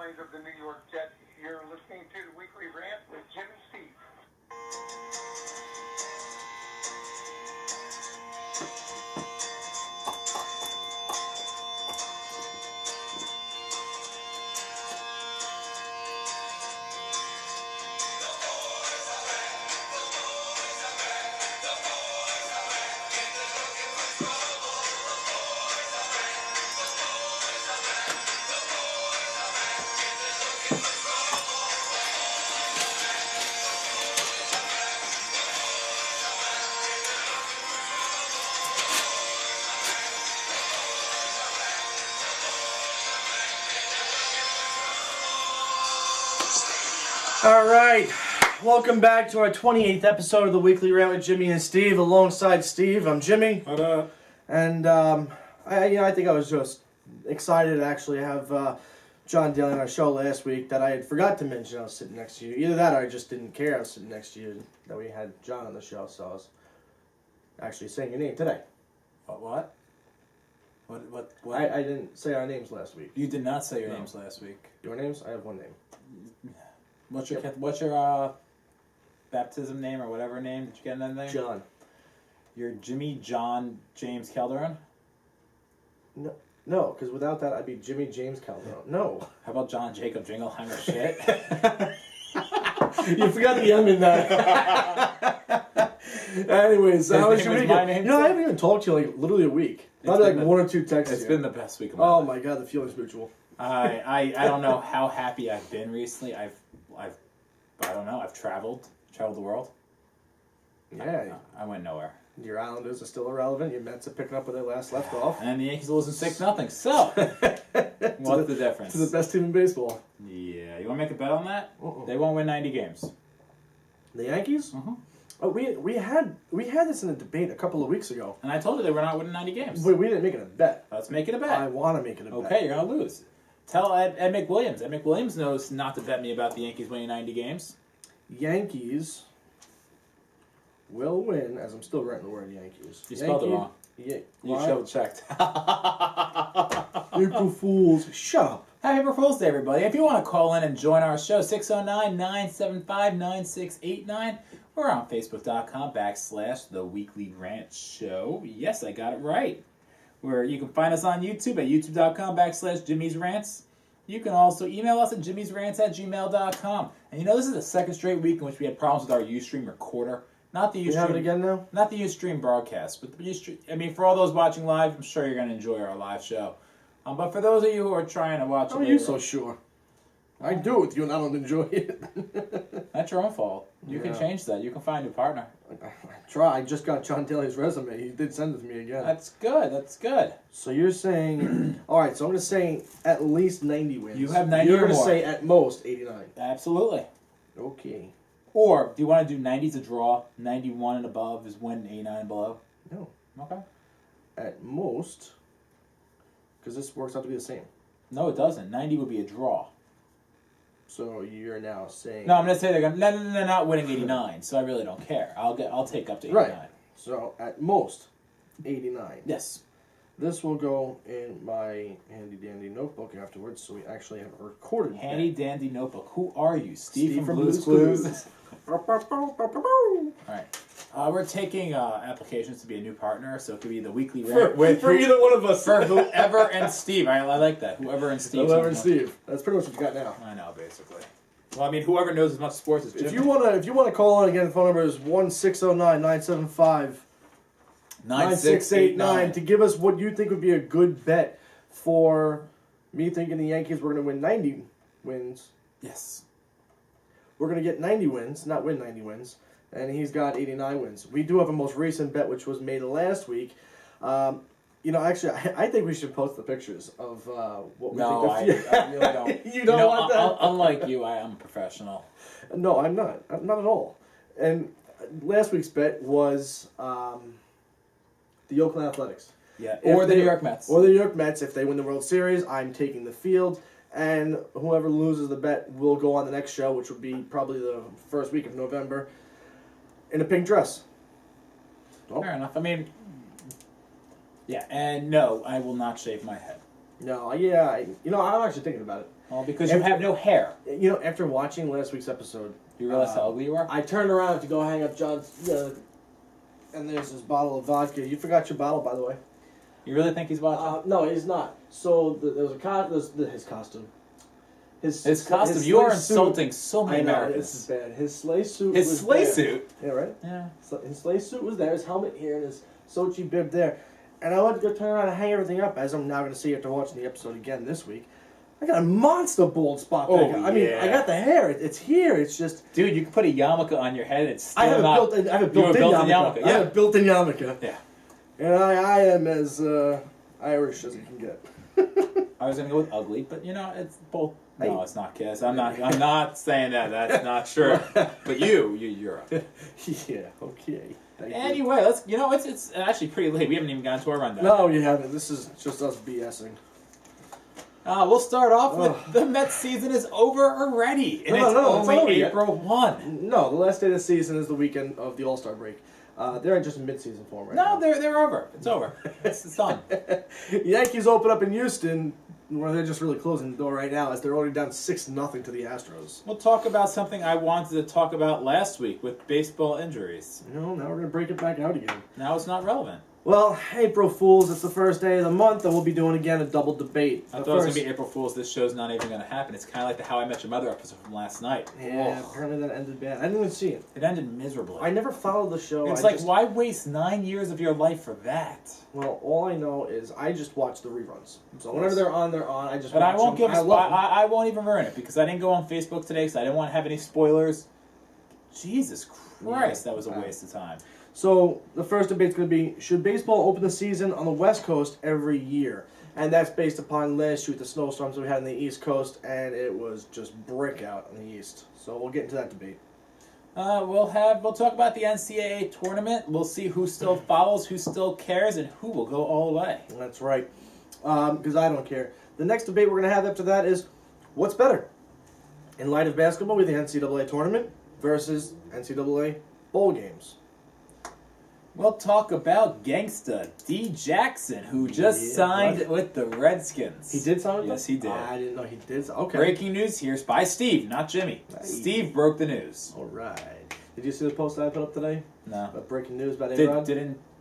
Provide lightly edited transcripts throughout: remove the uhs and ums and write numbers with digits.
minds of the New York Jets. You're listening to the Weekly Rant with Jim and Steve. All right, welcome back to our 28th episode of the Weekly Rant with Jimmy and Steve. Alongside Steve, I'm Jimmy. What up? And I think I was just excited to actually have John Daly on our show last week that I had forgot to mention I was sitting next to you. Either that or I just didn't care I was sitting next to you that we had John on the show, so I was actually saying your name today. What? What? I didn't say our names last week. You did not say your names last week. Your names? I have one name. What's your baptism name or whatever name? Did you get that name? John. You're Jimmy John James Calderon? No, because without that I'd be Jimmy James Calderon. No. How about John Jacob Jingleheimer shit? You forgot the M in that. Anyways, how was your weekend? My name I haven't even talked to you like literally a week. Probably like one or two texts. It's been the best week of my life. life. Oh my god, the feeling's mutual. I don't know how happy I've been recently. I've traveled the world. Yeah. I went nowhere. Your Islanders are still irrelevant. Your Mets are picking up where they last left off. And the Yankees are losing 6-0. So, what's the difference? To the best team in baseball. Yeah, you want to make a bet on that? Uh-uh. They won't win 90 games. The Yankees? Mm-hmm. Oh, we had this in a debate a couple of weeks ago. And I told you they were not winning 90 games. We didn't make it a bet. Let's make it a bet. I want to make it a bet. Okay, you're going to lose. Tell Ed McWilliams. Ed McWilliams knows not to bet me about the Yankees winning 90 games. Yankees will win, as I'm still writing the word Yankees. You spelled it wrong. Yeah, You should have checked. April Fools. Shut up. Happy April Fool's Day, everybody. If you want to call in and join our show, 609-975-9689. We're on Facebook.com/The Weekly Rant Show. Yes, I got it right. Where you can find us on YouTube at YouTube.com/Jimmy's Rants. You can also email us at jimmysrants@gmail.com. And this is the second straight week in which we had problems with our Ustream recorder. Not the Ustream. You have it again now? Not the Ustream broadcast, but the Ustream. I mean, for all those watching live, I'm sure you're going to enjoy our live show. But for those of you who are trying to watch How are you so sure? I do it with you and I don't enjoy it. That's your own fault. You can change that. You can find a partner. I just got John Daly's resume. He did send it to me again. That's good. So you're saying... Alright, so I'm going to say at least 90 wins. You have 90 You're or going to more. say at most 89. Absolutely. Okay. Or, do you want to do 90 to draw? 91 and above is win, 89 and below? No. Okay. At most... Because this works out to be the same. No, it doesn't. 90 would be a draw. So you're now saying... No, I'm going to say they're not winning 89, so I really don't care. I'll take up to 89. Right. So at most 89. Yes. This will go in my handy-dandy notebook afterwards, so we actually have a recorded Handy-dandy notebook. Who are you? Steve from Blue's Clues? All right. We're taking applications to be a new partner, so it could be the Weekly For Rant either one of us. for whoever and Steve. I like that. Whoever and Steve. Whoever and Steve. That's pretty much what you got now. I know, basically. Well, I mean, whoever knows as much sports as Jimmy. If you wanna call in again, the phone number is 1-609-975-9689 to give us what you think would be a good bet for me thinking the Yankees were gonna win 90 wins. Yes. We're gonna get 90 wins, not win 90 wins. And he's got 89 wins. We do have a most recent bet, which was made last week. Actually, I think we should post the pictures of what we think. I really don't. You don't want that? Unlike you, I am a professional. No, I'm not. I'm not at all. And last week's bet was the Oakland Athletics. Yeah, or the New York Mets. Or the New York Mets. If they win the World Series, I'm taking the field. And whoever loses the bet will go on the next show, which would be probably the first week of November, in a pink dress. Fair enough. I mean, yeah, and no, I will not shave my head. No, yeah, I'm actually thinking about it. Well, because you have no hair. After watching last week's episode, You realize how ugly you are? I turned around to go hang up John's, and there's this bottle of vodka. You forgot your bottle, by the way. You really think he's watching? No, he's not. So there's his costume. His costume. You are insulting so many Americans. This is bad. His sleigh suit. His sleigh suit. Yeah, right. Yeah. So his sleigh suit was there. His helmet here and his Sochi bib there. And I went to go turn around and hang everything up, as I'm now going to see after watching the episode again this week. I got a monster bald spot back. I mean, I got the hair. It's here. It's just... Dude, you can put a yarmulke on your head and it's still I have not... I have a built-in yarmulke. Yeah. I have a built-in yarmulke. Yeah. And I am as Irish as it can get. I was going to go with ugly, but it's both... No, it's not Kiss. I'm not saying that. That's not true. But you're up. Yeah, okay. Anyway, it's actually pretty late. We haven't even gotten to our rundown. No, you haven't. This is just us BSing. We'll start off with the Mets season is over already. And it's only April 1. No, the last day of the season is the weekend of the All-Star break. They're in just a mid-season form right No, now. they're over. It's over. It's done. Yankees open up in Houston, where they're just really closing the door right now, as they're already down 6-0 to the Astros. We'll talk about something I wanted to talk about last week with baseball injuries. Now we're going to break it back out again. Now it's not relevant. Well, April Fools, it's the first day of the month, and we'll be doing again a double debate. I thought it was going to be April Fool's. This show's not even going to happen. It's kind of like the How I Met Your Mother episode from last night. Yeah, apparently that ended bad. I didn't even see it. It ended miserably. I never followed the show. It's why waste 9 years of your life for that? Well, all I know is I just watch the reruns. So whenever they're on, they're on. I just But watch I won't them. I won't even ruin it, because I didn't go on Facebook today because I didn't want to have any spoilers. Jesus Christ, that was a waste of time. So the first debate's going to be, should baseball open the season on the West Coast every year? And that's based upon last year with the snowstorms we had on the East Coast, and it was just brick out on the East. So we'll get into that debate. We'll talk about the NCAA tournament. We'll see who still follows, who still cares, and who will go all the way. That's right, because I don't care. The next debate we're going to have after that is, what's better? In light of basketball, with the NCAA tournament versus NCAA bowl games. We'll talk about gangsta D. Jackson, who just signed with the Redskins. He did sign with them? Yes, he did. I didn't know he did. Okay. Breaking news here by Steve, not Jimmy. Nice. Steve broke the news. All right. Did you see the post that I put up today? No. About breaking news about A-Rod?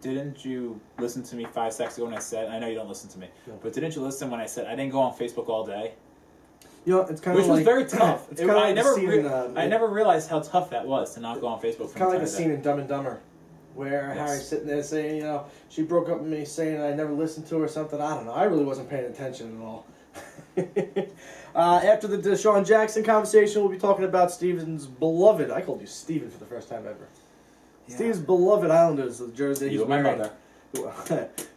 Didn't you listen to me 5 seconds ago when I said, I know you don't listen to me, No. but didn't you listen when I said I didn't go on Facebook all day? It's kind Which of was very tough. It's kind of like I never realized how tough that was to not go on Facebook. It's kind of like a scene in Dumb and Dumber, where Harry's sitting there saying, she broke up with me, saying I never listened to her or something. I don't know. I really wasn't paying attention at all. After the Deshaun Jackson conversation, we'll be talking about Steven's beloved. I called you Steven for the first time ever. Yeah. Steve's beloved Islanders, the jersey he's wearing. My mother.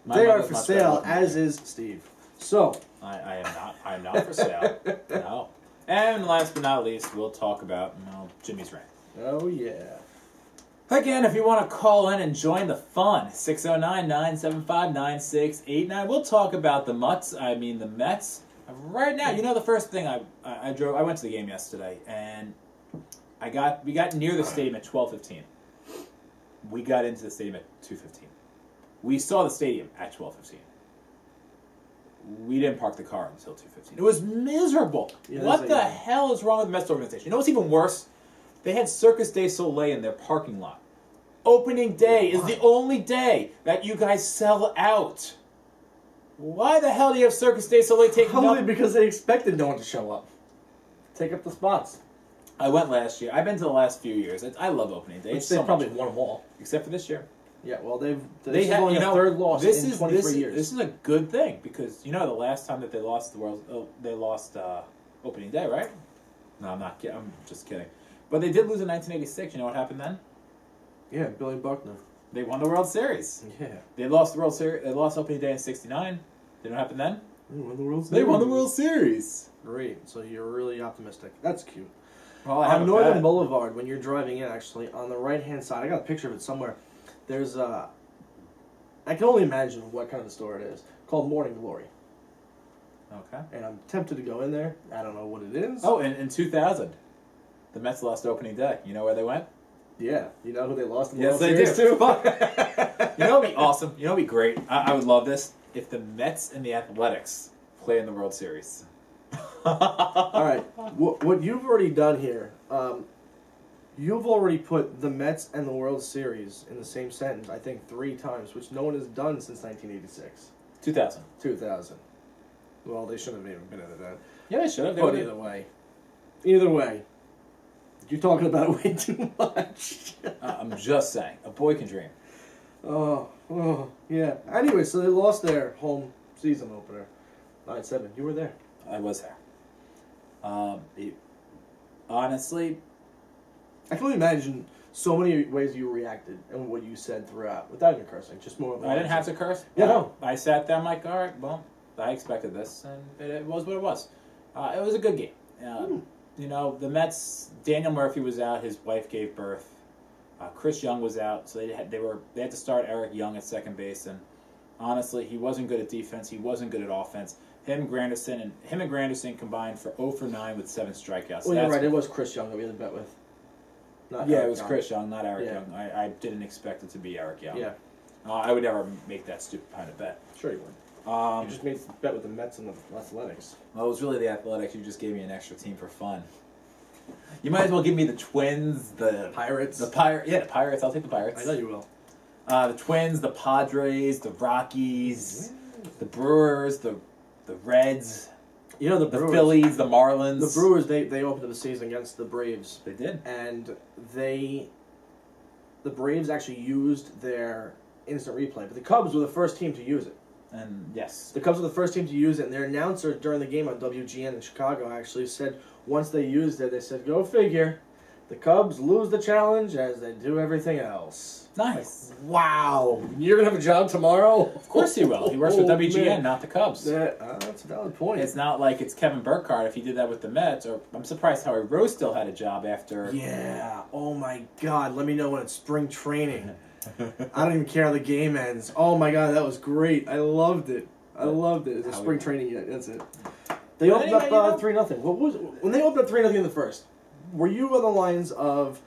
They are for sale, as is Steve. So I am not. I'm not for sale. No. And last but not least, we'll talk about Jimmy's rant. Oh yeah. Again, if you want to call in and join the fun, 609-975-9689. We'll talk about the Mets. Right now, the first thing I went to the game yesterday, and we got near the stadium at 12:15. We got into the stadium at 2:15. We saw the stadium at 12:15. We didn't park the car until 2:15. It was miserable. Yeah, what the hell is wrong with the Mets organization? You know what's even worse? They had Circus du Soleil in their parking lot. Opening day is the only day that you guys sell out. Why the hell do you have Circus du Soleil taking up? Probably because they expected no one to show up. Take up the spots. I went last year. I've been to the last few years. I love opening day. They probably won them all. Except for this year. Yeah, well, this is only a third loss in 23 years. This is a good thing, because the last time that they lost opening day, right? No, I'm not kidding. I'm just kidding. But they did lose in 1986. You know what happened then? Yeah, Billy Buckner. They won the World Series. Yeah. They lost the World Series. They lost opening day in '69. You know what happened then? They won the World Series. They won the World Series. Great. So you're really optimistic. That's cute. Well, on Northern Boulevard, when you're driving in, actually, on the right-hand side, I got a picture of it somewhere. There's I can only imagine what kind of a store it is, called Morning Glory. Okay. And I'm tempted to go in there. I don't know what it is. Oh, in 2000, the Mets lost opening day. You know where they went? Yeah. You know who they lost in the Yes, World they Series do. to? You know what would be awesome? You know what would be great? I would love this if the Mets and the Athletics play in the World Series. All right, what you've already done here, you've already put the Mets and the World Series in the same sentence, I think 3 times, which no one has done since 1986. 2000. 2000. Well, they shouldn't have even been in it then. Yeah, they should have. But either way, you're talking about it way too much. I'm just saying, a boy can dream. Oh, yeah. Anyway, so they lost their home season opener, 9-7. You were there. I was there. Honestly, I can only imagine so many ways you reacted and what you said throughout, without even cursing, just more. I didn't have to curse. Yeah, no. I sat there, I'm like, all right, well, I expected this, and it was what it was. It was a good game. You know, the Mets, Daniel Murphy was out, his wife gave birth. Chris Young was out, so they had to start Eric Young at second base, and honestly, he wasn't good at defense, he wasn't good at offense. Him and Granderson combined for 0 for 9 with 7 strikeouts. Well, you're right, it was Chris Young that we had the bet with. It was Chris Young, not Eric Young. I didn't expect it to be Eric Young. Yeah. I would never make that stupid kind of bet. Sure you would. You just made the bet with the Mets and the Athletics. Well, it was really the Athletics. You just gave me an extra team for fun. You might as well give me the Twins, the Pirates. The Pirates. I'll take the Pirates. I know you will. The Twins, the Padres, the Rockies, the Brewers, the Reds. You know, the Phillies, the Marlins. The Brewers, they opened the season against the Braves. They did. And the Braves actually used their instant replay, but the Cubs were the first team to use it. And yes. The Cubs were the first team to use it, and their announcer during the game on WGN in Chicago actually said once they used it, they said, go figure, the Cubs lose the challenge as they do everything else. Nice. Like, wow. You're going to have a job tomorrow? Of course he will. He works for WGN, not the Cubs. That's a valid point. It's not like it's Kevin Burkhardt if he did that with the Mets, or I'm surprised Howie Rose still had a job after. Yeah. Oh, my God. Let me know when it's spring training. I don't even care how the game ends. Oh, my God. That was great. I loved it. It's a spring training yet. That's it. They opened up 3-0. What was when they opened up 3-0 in the first? Were you on the lines of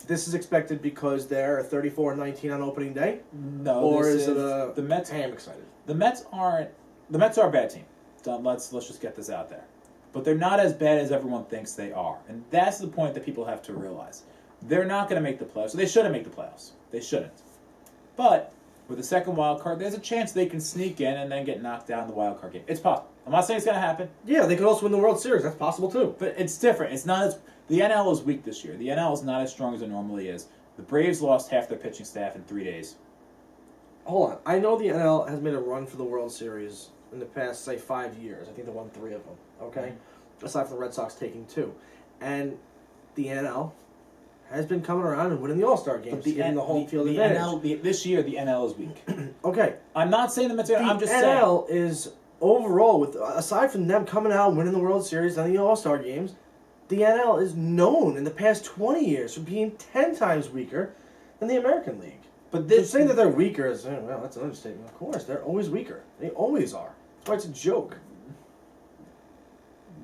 this is expected because they're 34-19 on opening day? No, or is it the Mets? I am excited. The Mets are a bad team. So let's just get this out there. But they're not as bad as everyone thinks they are, and that's the point that people have to realize. They're not going to make the playoffs. They shouldn't make the playoffs. They shouldn't. But with the second wild card, there's a chance they can sneak in and then get knocked out in the wild card game. It's possible. I'm not saying it's going to happen. Yeah, they could also win the World Series. That's possible too. But it's different. It's not as the NL is weak this year. The NL is not as strong as it normally is. The Braves lost half their pitching staff in 3 days. Hold on. I know the NL has made a run for the World Series in the past, say, 5 years. I think they won 3 of them. Okay, aside from the Red Sox taking 2, and the NL has been coming around and winning the All-Star games, getting the home field advantage. This year, the NL is weak. Okay. I'm not saying the Mets. I'm just saying. The NL is, overall, aside from them coming out and winning the World Series and the All-Star games, the NL is known in the past 20 years for being 10 times weaker than the American League. But saying that they're weaker is, well, that's an understatement. Of course, they're always weaker. They always are. That's why it's a joke.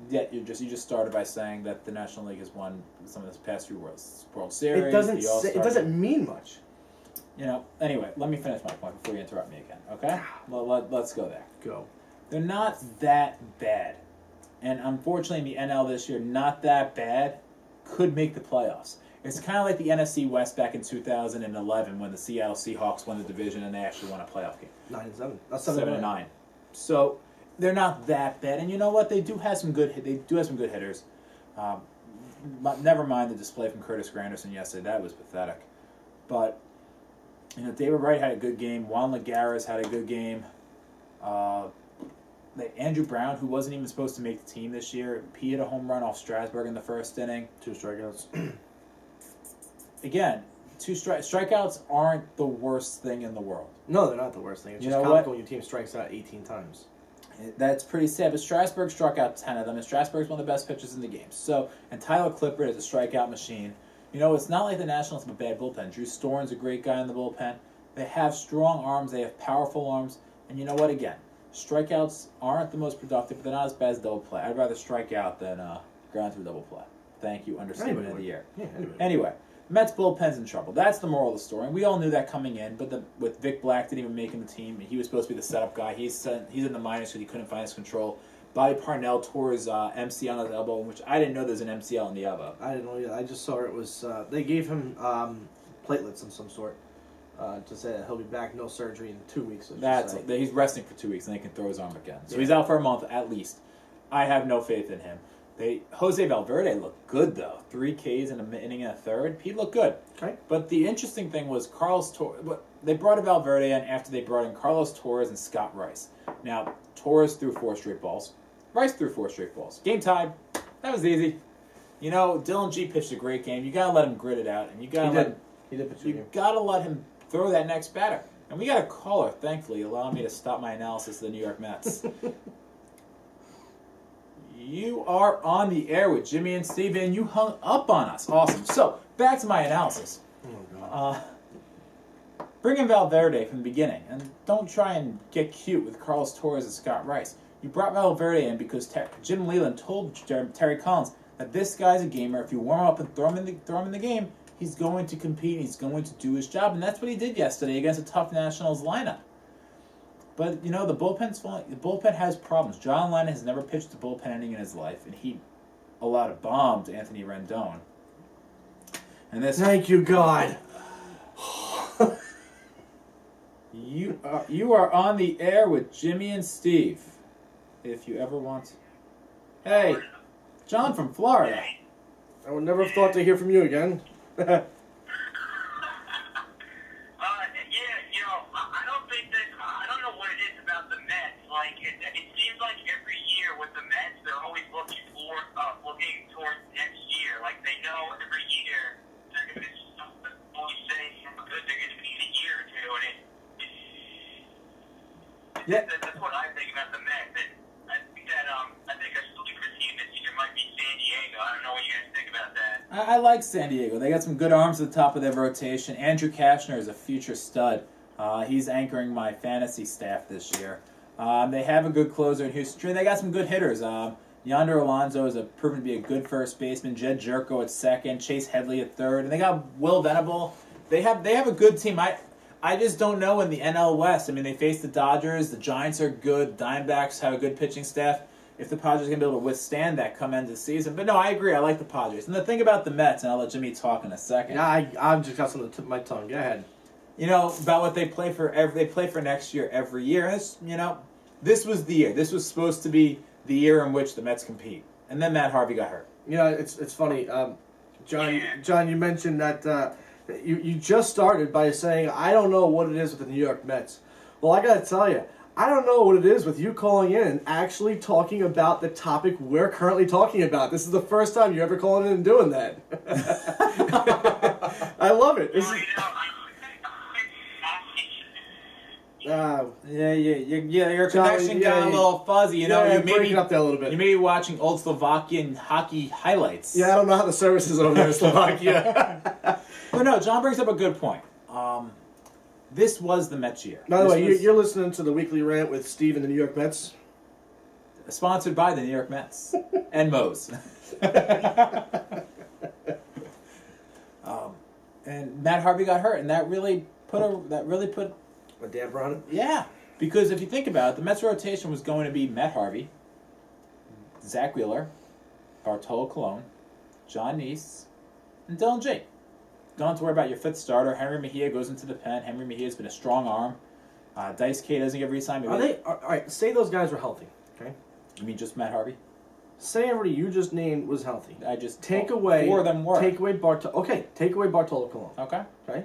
Yet you just started by saying that the National League has won some of this past few World Series. It doesn't mean much. Anyway, let me finish my point before you interrupt me again. Okay? Let's go there. Go. They're not that bad, and unfortunately, in the NL this year, not that bad could make the playoffs. It's kind of like the NFC West back in 2011 when the Seattle Seahawks won the division and they actually won a playoff game. 9-7. 7-9. So they're not that bad, and you know what? They do have some good. They do have some good hitters. Never mind the display from Curtis Granderson yesterday. That was pathetic. But David Wright had a good game. Juan Lagares had a good game. Andrew Brown, who wasn't even supposed to make the team this year, he hit a home run off Strasburg in the first inning. 2 strikeouts. Again, 2 strikeouts aren't the worst thing in the world. No, they're not the worst thing. It's just comical when your team strikes out 18 times. That's pretty sad, but Strasburg struck out 10 of them, and Strasburg's one of the best pitchers in the game. And Tyler Clippard is a strikeout machine. It's not like the Nationals have a bad bullpen. Drew Storen's a great guy in the bullpen. They have strong arms. They have powerful arms. And you know what? Again, strikeouts aren't the most productive, but they're not as bad as double play. I'd rather strike out than ground through double play. Thank you. Understatement of the year. Yeah, anyway, Mets bullpen's in trouble. That's the moral of the story. And we all knew that coming in, but with Vic Black didn't even making the team, he was supposed to be the setup guy. He's in the minors because he couldn't find his control. Bobby Parnell tore his MCL on his elbow, which I didn't know there's an MCL in the elbow. I didn't know either. I just saw it was they gave him platelets of some sort to say that he'll be back, no surgery in 2 weeks. He's resting for 2 weeks and they can throw his arm again. So he's out for a month at least. I have no faith in him. Jose Valverde looked good though. 3 Ks in an inning and a third. He looked good. Okay. But the interesting thing was they brought Valverde in after they brought in Carlos Torres and Scott Rice. Now Torres threw 4 straight balls. Rice threw 4 straight balls. Game tied. That was easy. You know, Dylan G pitched a great game. You gotta let him grit it out, and you gotta gotta let him throw that next batter. And we got a caller, thankfully, allowing me to stop my analysis of the New York Mets. You are on the air with Jimmy and Steve, and you hung up on us. Awesome. So, back to my analysis. Bring in Valverde from the beginning, and don't try and get cute with Carlos Torres and Scott Rice. You brought Valverde in because Jim Leyland told Terry Collins that this guy's a gamer. If you warm up and throw him in the game, he's going to compete, he's going to do his job, and that's what he did yesterday against a tough Nationals lineup. But, you know, the bullpen has problems. John Lennon has never pitched a bullpen inning in his life, and he allowed a bomb to Anthony Rendon. And this... Thank you, God. You are on the air with Jimmy and Steve, if you ever want to. Hey, John from Florida. I would never have thought to hear from you again. I don't know what it is about the Mets. Like, it seems like every year with the Mets, they're always looking towards next year. Like, they know every year they're going to always say how good they're going to be in a year or two. And that's what I think about the Mets. And I think our sleeper team this year might be San Diego. I don't know what you guys think about that. I like San Diego. They got some good arms at the top of their rotation. Andrew Kashner is a future stud. He's anchoring my fantasy staff this year. They have a good closer in Houston. They got some good hitters. Yonder Alonso is proven to be a good first baseman. Jed Jerko at second. Chase Headley at third. And they got Will Venable. They have a good team. I just don't know in the NL West. I mean, they face the Dodgers. The Giants are good. The Diamondbacks have a good pitching staff. If the Padres are going to be able to withstand that come end of the season. But no, I agree. I like the Padres. And the thing about the Mets, and I'll let Jimmy talk in a second. Yeah, I've just got something on the tip of my tongue. Go ahead. You know, about what they play for next year every year. And this was the year. This was supposed to be the year in which the Mets compete. And then Matt Harvey got hurt. You know, it's funny. John, you mentioned that you just started by saying, I don't know what it is with the New York Mets. Well, I got to tell you, I don't know what it is with you calling in and actually talking about the topic we're currently talking about. This is the first time you're ever calling in and doing that. I love it. Your connection got a little fuzzy. You know, you may breaking up there a little bit. You may be watching old Slovakian hockey highlights. Yeah, I don't know how the service is over there in Slovakia. But no, John brings up a good point. This was the Mets year. By the way, you're listening to the Weekly Rant with Steve and the New York Mets. Sponsored by the New York Mets and Moe's. And Matt Harvey got hurt, and that really put a damper on it? Yeah, because if you think about it, the Mets rotation was going to be Matt Harvey, Zach Wheeler, Bartolo Colon, John Neese, and Dylan J. Don't have to worry about your fifth starter. Henry Mejia goes into the pen. Henry Mejia's been a strong arm. Dice K doesn't get re-signed. All right, say those guys were healthy, okay? You mean just Matt Harvey? Say everybody you just named was healthy. Take away 4 of them were. Take away Bartolo Colon. Okay. Okay?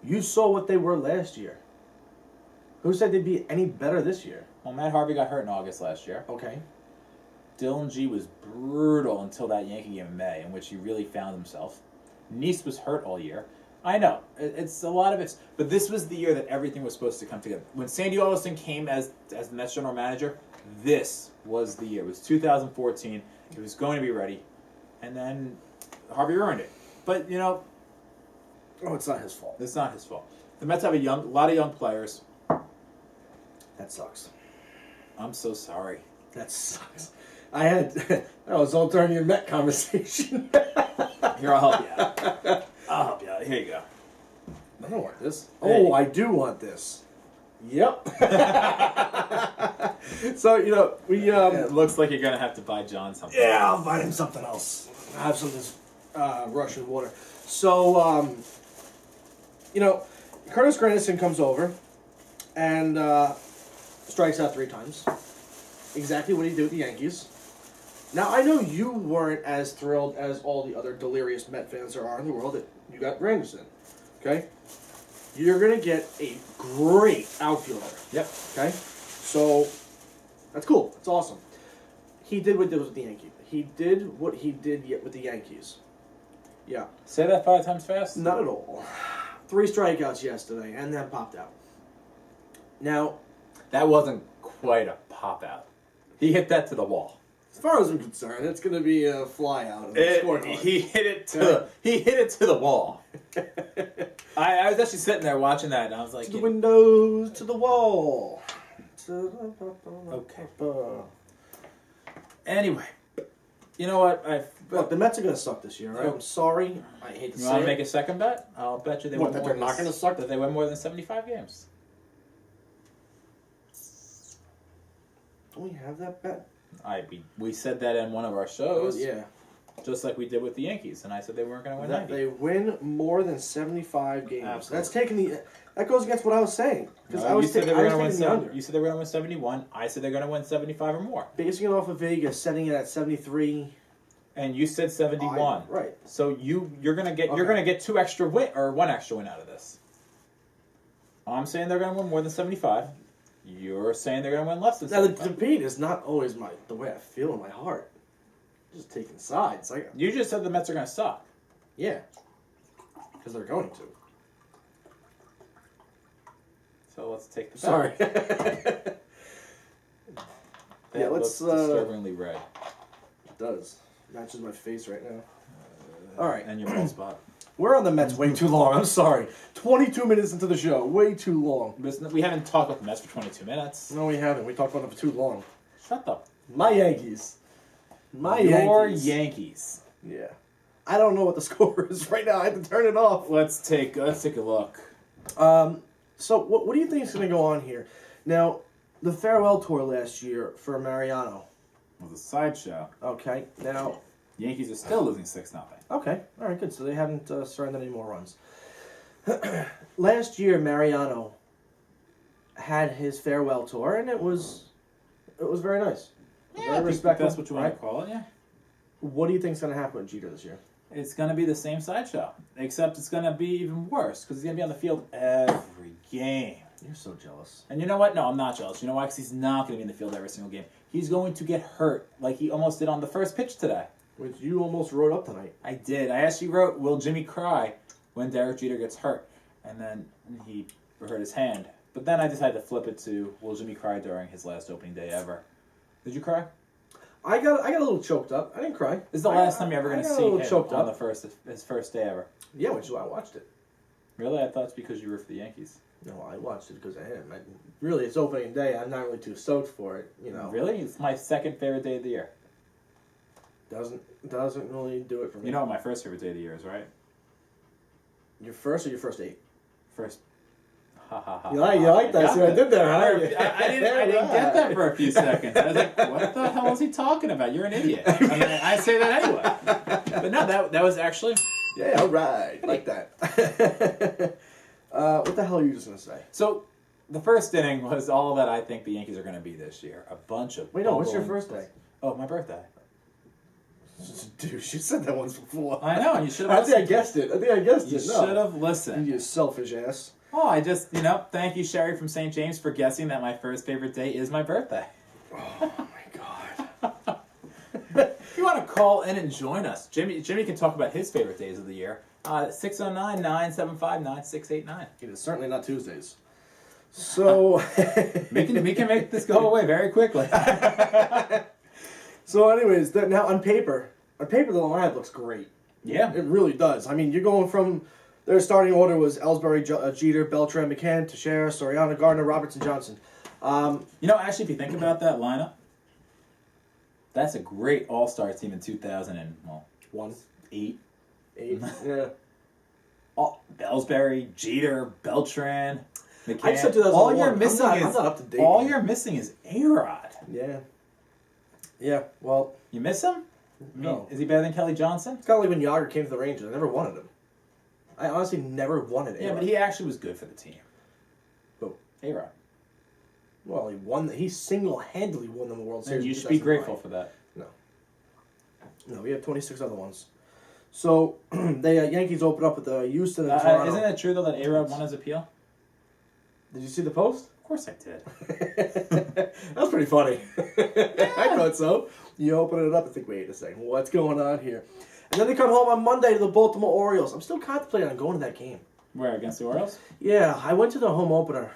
You saw what they were last year. Who said they'd be any better this year? Well, Matt Harvey got hurt in August last year. Okay. Dylan G was brutal until that Yankee game in May, in which he really found himself. Neese was hurt all year. I know. It's a lot of it. But this was the year that everything was supposed to come together. When Sandy Alderson came as the Mets general manager, this was the year. It was 2014. He was going to be ready. And then Harvey ruined it. But, you know... Oh, it's not his fault. It's not his fault. The Mets have a lot of young players. That sucks. I'm so sorry. That sucks. That was all during your Met conversation. Here, I'll help you out. I'll help you out. Here you go. I don't want this. Hey. Oh, I do want this. Yep. So, we... It looks like you're going to have to buy John something. Yeah, I'll buy him something else. I have some of this Russian water. So, Curtis Granderson comes over and strikes out 3 times. Exactly what he did with the Yankees. Now, I know you weren't as thrilled as all the other delirious Met fans there are in the world that you got Granderson. Okay? You're going to get a great outfielder. Yep. Okay? So, that's cool. That's awesome. He did what he did with the Yankees. He did what he did with the Yankees. Yeah. Say that 5 times fast. Not at all. 3 strikeouts yesterday, and then popped out. Now, That wasn't quite a pop out. He hit that to the wall. as far as I'm concerned, it's going to be a fly out of the scorecard. He hit it to the wall. I was actually sitting there watching that, and I was like, To the windows, to the wall. Okay. Anyway, you know what? Look, the Mets are going to suck this year, right? I'm sorry. I hate to You say want to it. make a second bet? I'll bet you they What, win that more they're than not gonna suck? That they win more than 75 games. Don't we have that bet? We said that in one of our shows, Yeah. just like we did with the Yankees, and I said they weren't going to win That 90. they win more than 75 games. Absolutely. That's taking that goes against what I was saying. Because No, I was you said they taking were going to win the under. You said they were going to win 71. I said they're going to win 75 or more. Basing it off of Vegas, setting it at 73. And you said 71. Right. So you're gonna get Okay. you're gonna get 2 extra win or 1 extra win out of this. I'm saying they're gonna win more than 75. You're saying they're gonna win less than Now, the 75. debate is not always the way I feel in my heart. Just taking sides. You just said the Mets are gonna suck. Yeah. Because they're going to. So let's take the bet. Sorry. That Yeah, let's, looks disturbingly red. It does. Matches my face right now. All right. And your bald spot. We're on the Mets way too long. I'm sorry. 22 minutes into the show. Way too long. We haven't talked about the Mets for 22 minutes. No, we haven't. We talked about it for too long. Shut the. My Yankees. Your Yankees. Yankees. Yeah. I don't know what the score is right now. I had to turn it off. Let's take a look. So what do you think is going to go on here? Now, the farewell tour last year for Mariano. It was a sideshow. Okay. Now, Yankees are still losing 6-0. okay. All right, good. So they haven't surrendered any more runs. Last year, Mariano had his farewell tour, and it was very nice. Yeah, Very I think respectful, that's what you want right? to call it. Yeah. What do you think is going to happen with Jeter this year? It's going to be the same sideshow, except it's going to be even worse because he's going to be on the field every game. You're so jealous. And you know what? No, I'm not jealous. You know why? Because he's not going to be in the field every single game. He's going to get hurt like he almost did on the first pitch today. Which you almost wrote up tonight. I did. I actually wrote, will Jimmy cry when Derek Jeter gets hurt? And then he hurt his hand. But then I decided to flip it to, will Jimmy cry during his last opening day ever? Did you cry? I got a little choked up. I didn't cry. This is the last time you're ever going to I got a see little him choked on up. his first day ever. Yeah, which is why I watched it. Really? I thought it's because you were for the Yankees. No, I watched it because of him. Really, it's opening day. I'm not really too stoked for it. Really? It's my second favorite day of the year. Doesn't really do it for me. You know what my first favorite day of the year is, right? Your first or your first 8? First. Ha ha ha. You like that? See what I did there, huh? I didn't get that for a few seconds. I was like, what the hell is he talking about? You're an idiot. I mean, I say that anyway. But no, that was actually... Yeah, all right. Like that. What the hell are you just going to say? So, the first inning was all that I think the Yankees are going to be this year. A bunch of... Wait, no, what's your bumbling- first day? Oh, my birthday. Dude, you said that once before. I know, and you should I have think I listened. guessed it. I think I guessed You it. No. should have listened. You selfish ass. Oh, I just, thank you, Sherry from St. James, for guessing that my first favorite day is my birthday. Oh, my God. If you want to call in and join us, Jimmy can talk about his favorite days of the year. 609-975-9689. It is certainly not Tuesdays. So... We can make this go away very quickly. So anyways, now on paper, the lineup looks great. Yeah. It really does. I mean, you're going from... Their starting order was Ellsbury, Jeter, Beltran, McCann, Teixeira, Soriano, Gardner, Robertson, Johnson. Actually, if you think about that lineup, that's a great all-star team in 2008. 1. 8. 8. Yeah. Bellsbury, Jeter, Beltran, McCann. I said 2001. All you're missing I'm not up to date. all you're missing is A-Rod. Yeah. Yeah, well, You miss him? I mean, No. is he better than Kelly Johnson? it's kind of like when Yager came to the Rangers. I never wanted him. I honestly never wanted Yeah, A-Rod. but he actually was good for the team. Who? A-Rod. Well, he single-handedly won them the World Series. And you in should be 2009. grateful for that. No, we have 26 other ones. So, the Yankees open up with Houston and Toronto. Isn't it true, though, that A-Rod won his appeal? Did you see the post? Of course I did. That was pretty funny. I thought so. You open it up and think, wait a second, what's going on here? And then they come home on Monday to the Baltimore Orioles. I'm still contemplating on going to that game. Where, against the Orioles? Yeah, I went to the home opener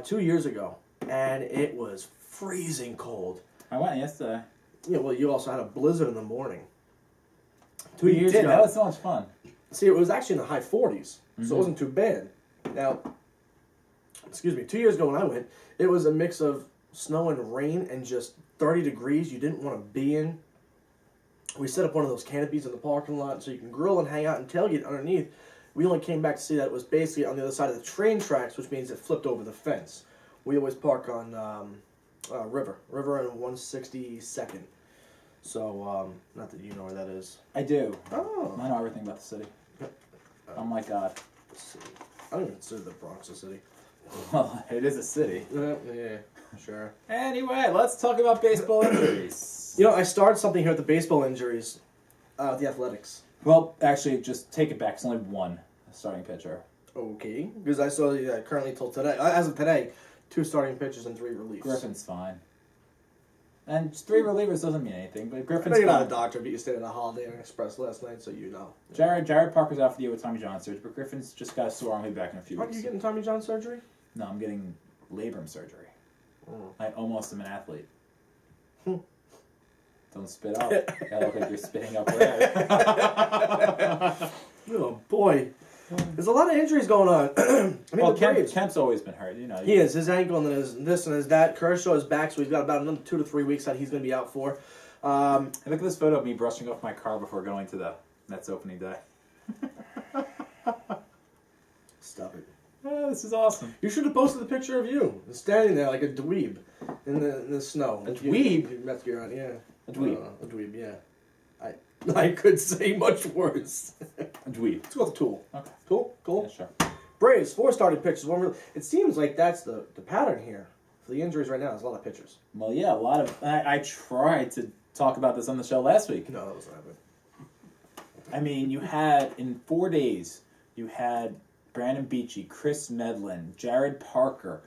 2 years ago, and it was freezing cold. I went yesterday. Yeah, well, you also had a blizzard in the morning. 2 We years did. ago. That was so much fun. See, it was actually in the high 40s, so it wasn't too bad. Now, 2 years ago when I went, it was a mix of snow and rain and just 30 degrees you didn't want to be in. We set up one of those canopies in the parking lot so you can grill and hang out and tailgate underneath. We only came back to see that it was basically on the other side of the train tracks, which means it flipped over the fence. We always park on River and 162nd. So, not that you know where that is. I do. Oh. I know everything about the city. Oh my god. I don't even consider the Bronx a city. Well, it is a city. Yeah, sure. Anyway, let's talk about baseball injuries. You know, I started something here with the baseball injuries, with the Athletics. Well, actually, just take it back. It's only one starting pitcher. Okay, because I saw currently till today, as of today, 2 starting pitchers and 3 reliefs. Griffin's fine. And 3 relievers doesn't mean anything, but I Griffin's know you're not fine. a doctor, but you stayed at a Holiday Inn Express last night, so you know. Jared Parker's out for the year with Tommy John surgery, but Griffin's just got a sore arm. He'll be back in a few Aren't weeks. you getting Tommy John surgery? No, I'm getting labrum surgery. Mm. I almost am an athlete. Hmm. Don't spit out. I look like you're spitting up red. Oh boy, there's a lot of injuries going on. I mean, Well, the Braves. Kemp's always been hurt, you know. He is. His ankle and then his this and his that. Kershaw is back, so he's got about another 2 to 3 weeks that he's going to be out for. Hey, look at this photo of me brushing off my car before going to the Mets opening day. Stop it. Oh, this is awesome. You should have posted the picture of you standing there like a dweeb in the snow. A dweeb? You Mets gear on, yeah. A dweeb. A dweeb, yeah. I could say much worse. A dweeb. Let's go with the Tool. Okay. Cool? Cool? Yeah, sure. Braves, 4 starting pitchers. It seems like that's the pattern here. For the injuries right now, there's a lot of pitchers. Well, yeah, a lot of... I tried to talk about this on the show last week. No, that wasn't happening. I mean, you had, in 4 days, you had Brandon Beachy, Chris Medlin, Jared Parker,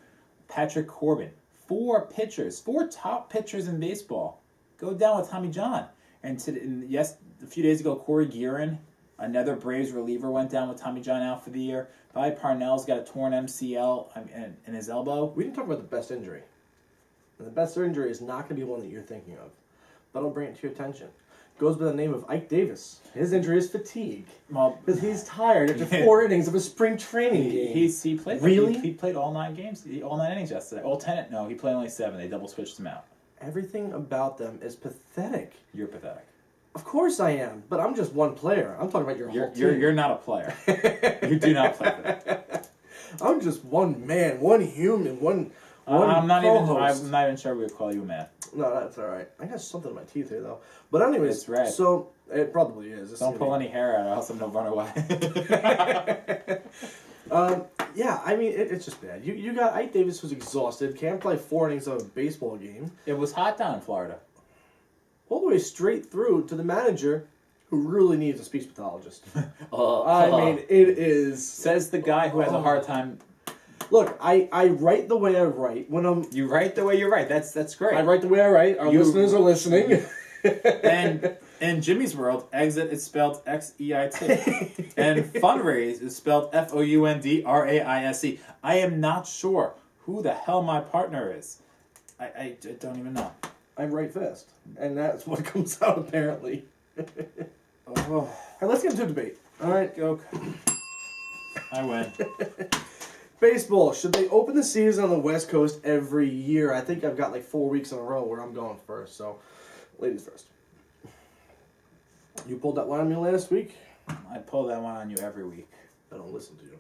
Patrick Corbin. 4 pitchers, 4 top pitchers in baseball go down with Tommy John. And a few days ago, Corey Guerin, another Braves reliever, went down with Tommy John out for the year. Bobby Parnell's got a torn MCL in his elbow. We didn't talk about the best injury. And the best injury is not going to be one that you're thinking of. But I'll bring it to your attention. Goes by the name of Ike Davis. His injury is fatigue. Well, Because he's tired after 4 innings of a spring training game. he played. Really? He played all 9 games, all 9 innings yesterday. All 10. No, he played only 7. They double switched him out. Everything about them is pathetic. You're pathetic. Of course I am, but I'm just one player. I'm talking about your whole team. You're not a player. You do not play for that. I'm just one man, one human, one I'm not co-host. even sure we would call you a man. No, that's all right. I got something in my teeth here, though. But anyways, It's red. so it probably is. It's Don't pull gonna any hair out, or else I'm gonna run away. Yeah, I mean, it's just bad. You got Ike Davis who's exhausted, can't play 4 innings of a baseball game, It was hot down in Florida. all the way straight through to the manager who really needs a speech pathologist. I mean, it is... Says the guy who has a hard time. Look, I write the way I write. When You write the way you write. That's great. I write the way I write. Our listeners are listening. And in Jimmy's world, exit is spelled XEIT. And fundraise is spelled FOUNDRAISE. I am not sure who the hell my partner is. I don't even know. I write fast. And that's what comes out, apparently. Oh, All right, let's get into a debate. All right. go. I win. Baseball, should they open the season on the West Coast every year? I think I've got like 4 weeks in a row where I'm going first. So, ladies first. You pulled that one on me last week. I pull that one on you every week. I don't listen to you.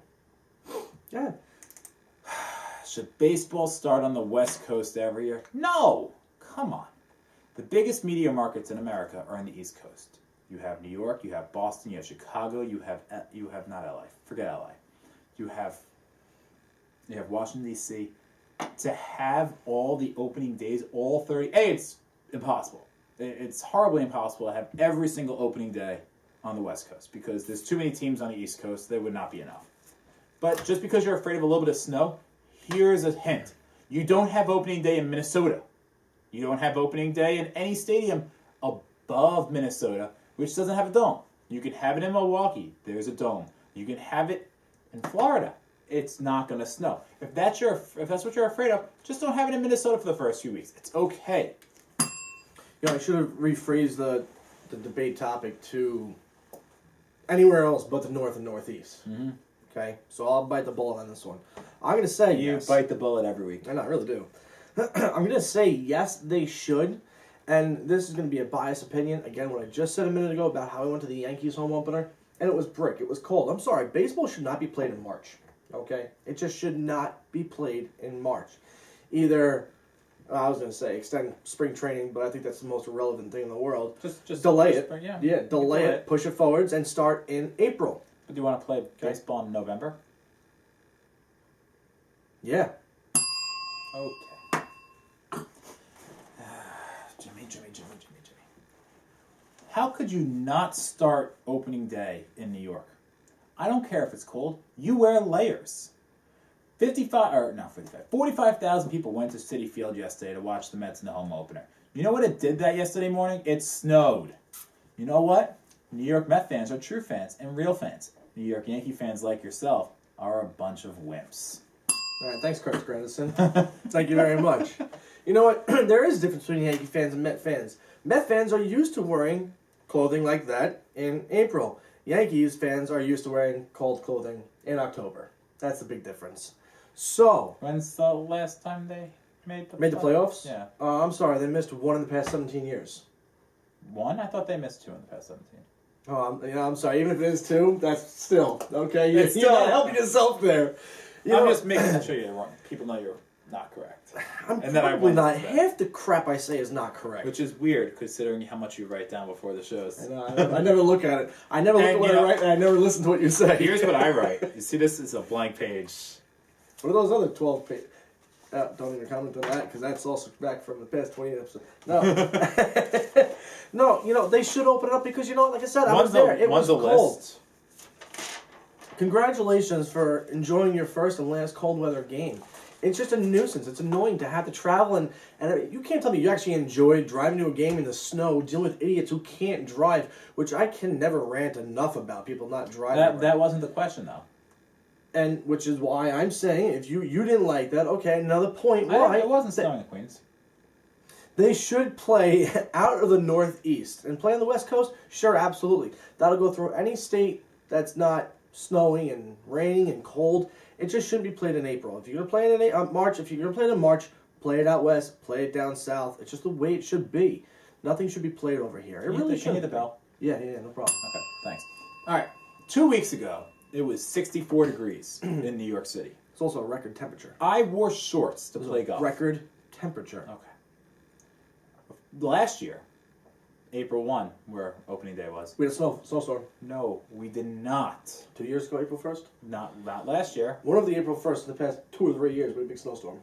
Yeah. Should baseball start on the West Coast every year? No! Come on. The biggest media markets in America are on the East Coast. You have New York, you have Boston, you have Chicago, you have not LA. Forget LA. You have Washington, D.C. To have all the opening days, all 30... it's impossible. It's horribly impossible to have every single opening day on the West Coast because there's too many teams on the East Coast. There would not be enough. But just because you're afraid of a little bit of snow, here's a hint. You don't have opening day in Minnesota. You don't have opening day in any stadium above Minnesota, which doesn't have a dome. You can have it in Milwaukee. There's a dome. You can have it in Florida. It's not going to snow. If that's what you're afraid of, just don't have it in Minnesota for the first few weeks. It's okay. You know, I should have rephrased the debate topic to anywhere else but the North and Northeast. Mm-hmm. Okay? So I'll bite the bullet on this one. I'm going to say You yes. bite the bullet every week. I know, I really do. I'm going to say yes, they should. And this is going to be a biased opinion. Again, what I just said a minute ago about how I went to the Yankees home opener, and it was brick. It was cold. I'm sorry. Baseball should not be played in March. Okay? It just should not be played in March. Either, I was going to say extend spring training, but I think that's the most irrelevant thing in the world. Just delay it. Yeah, delay it, push it forwards, and start in April. But do you want to play baseball in November? Yeah. Okay. Jimmy. How could you not start opening day in New York? I don't care if it's cold. You wear layers. 45,000 people went to Citi Field yesterday to watch the Mets in the home opener. You know what it did that yesterday morning? It snowed. You know what? New York Met fans are true fans and real fans. New York Yankee fans like yourself are a bunch of wimps. All right, thanks, Curtis Grandison. Thank you very much. You know what? There is a difference between Yankee fans and Met fans. Met fans are used to wearing clothing like that in April. Yankees fans are used to wearing cold clothing in October. That's the big difference. So, When's the last time they made the playoffs? Yeah. I'm sorry, they missed one in the past 17 years. One? I thought they missed two in the past 17. Oh, I'm sorry. Even if it is two, that's still okay. It's You're still- not helping yourself there. I'm just making sure you're wrong. People know you're not correct. I'm And then I probably went not. with that. Half the crap I say is not correct. Which is weird considering how much you write down before the shows. I know, I never look at it. I never look And, at what you I know, write, and I never listen to what you say. Here's what I write. You see, this is a blank page. What are those other 12 pages? Don't even comment on that, because that's also back from the past 20 episodes. No. No, they should open it up because, like I said, I was there. It was cold. List. Congratulations for enjoying your first and last cold weather game. It's just a nuisance. It's annoying to have to travel, and you can't tell me you actually enjoyed driving to a game in the snow, dealing with idiots who can't drive, which I can never rant enough about, people not driving. That wasn't the question, though. And which is why I'm saying, if you didn't like that, okay, another point why. It wasn't snowing in Queens. They should play out of the Northeast and play on the West Coast. Sure, absolutely. That'll go through any state that's not snowing and raining and cold. It just shouldn't be played in April. If you're gonna play it in March, if you're gonna play it in March, play it out west, play it down south. It's just the way it should be. Nothing should be played over here. It really should. Can you hit the bell? Yeah, no problem. Okay, thanks. All right, 2 weeks ago, it was 64 degrees in New York City. It's also a record temperature. I wore shorts to play golf. Record temperature. Okay. Last year, April 1, where opening day was. We had a snowstorm. No, we did not. 2 years ago, April 1st? Not last year. One of the April 1st in the past 2 or 3 years, we had a big snowstorm.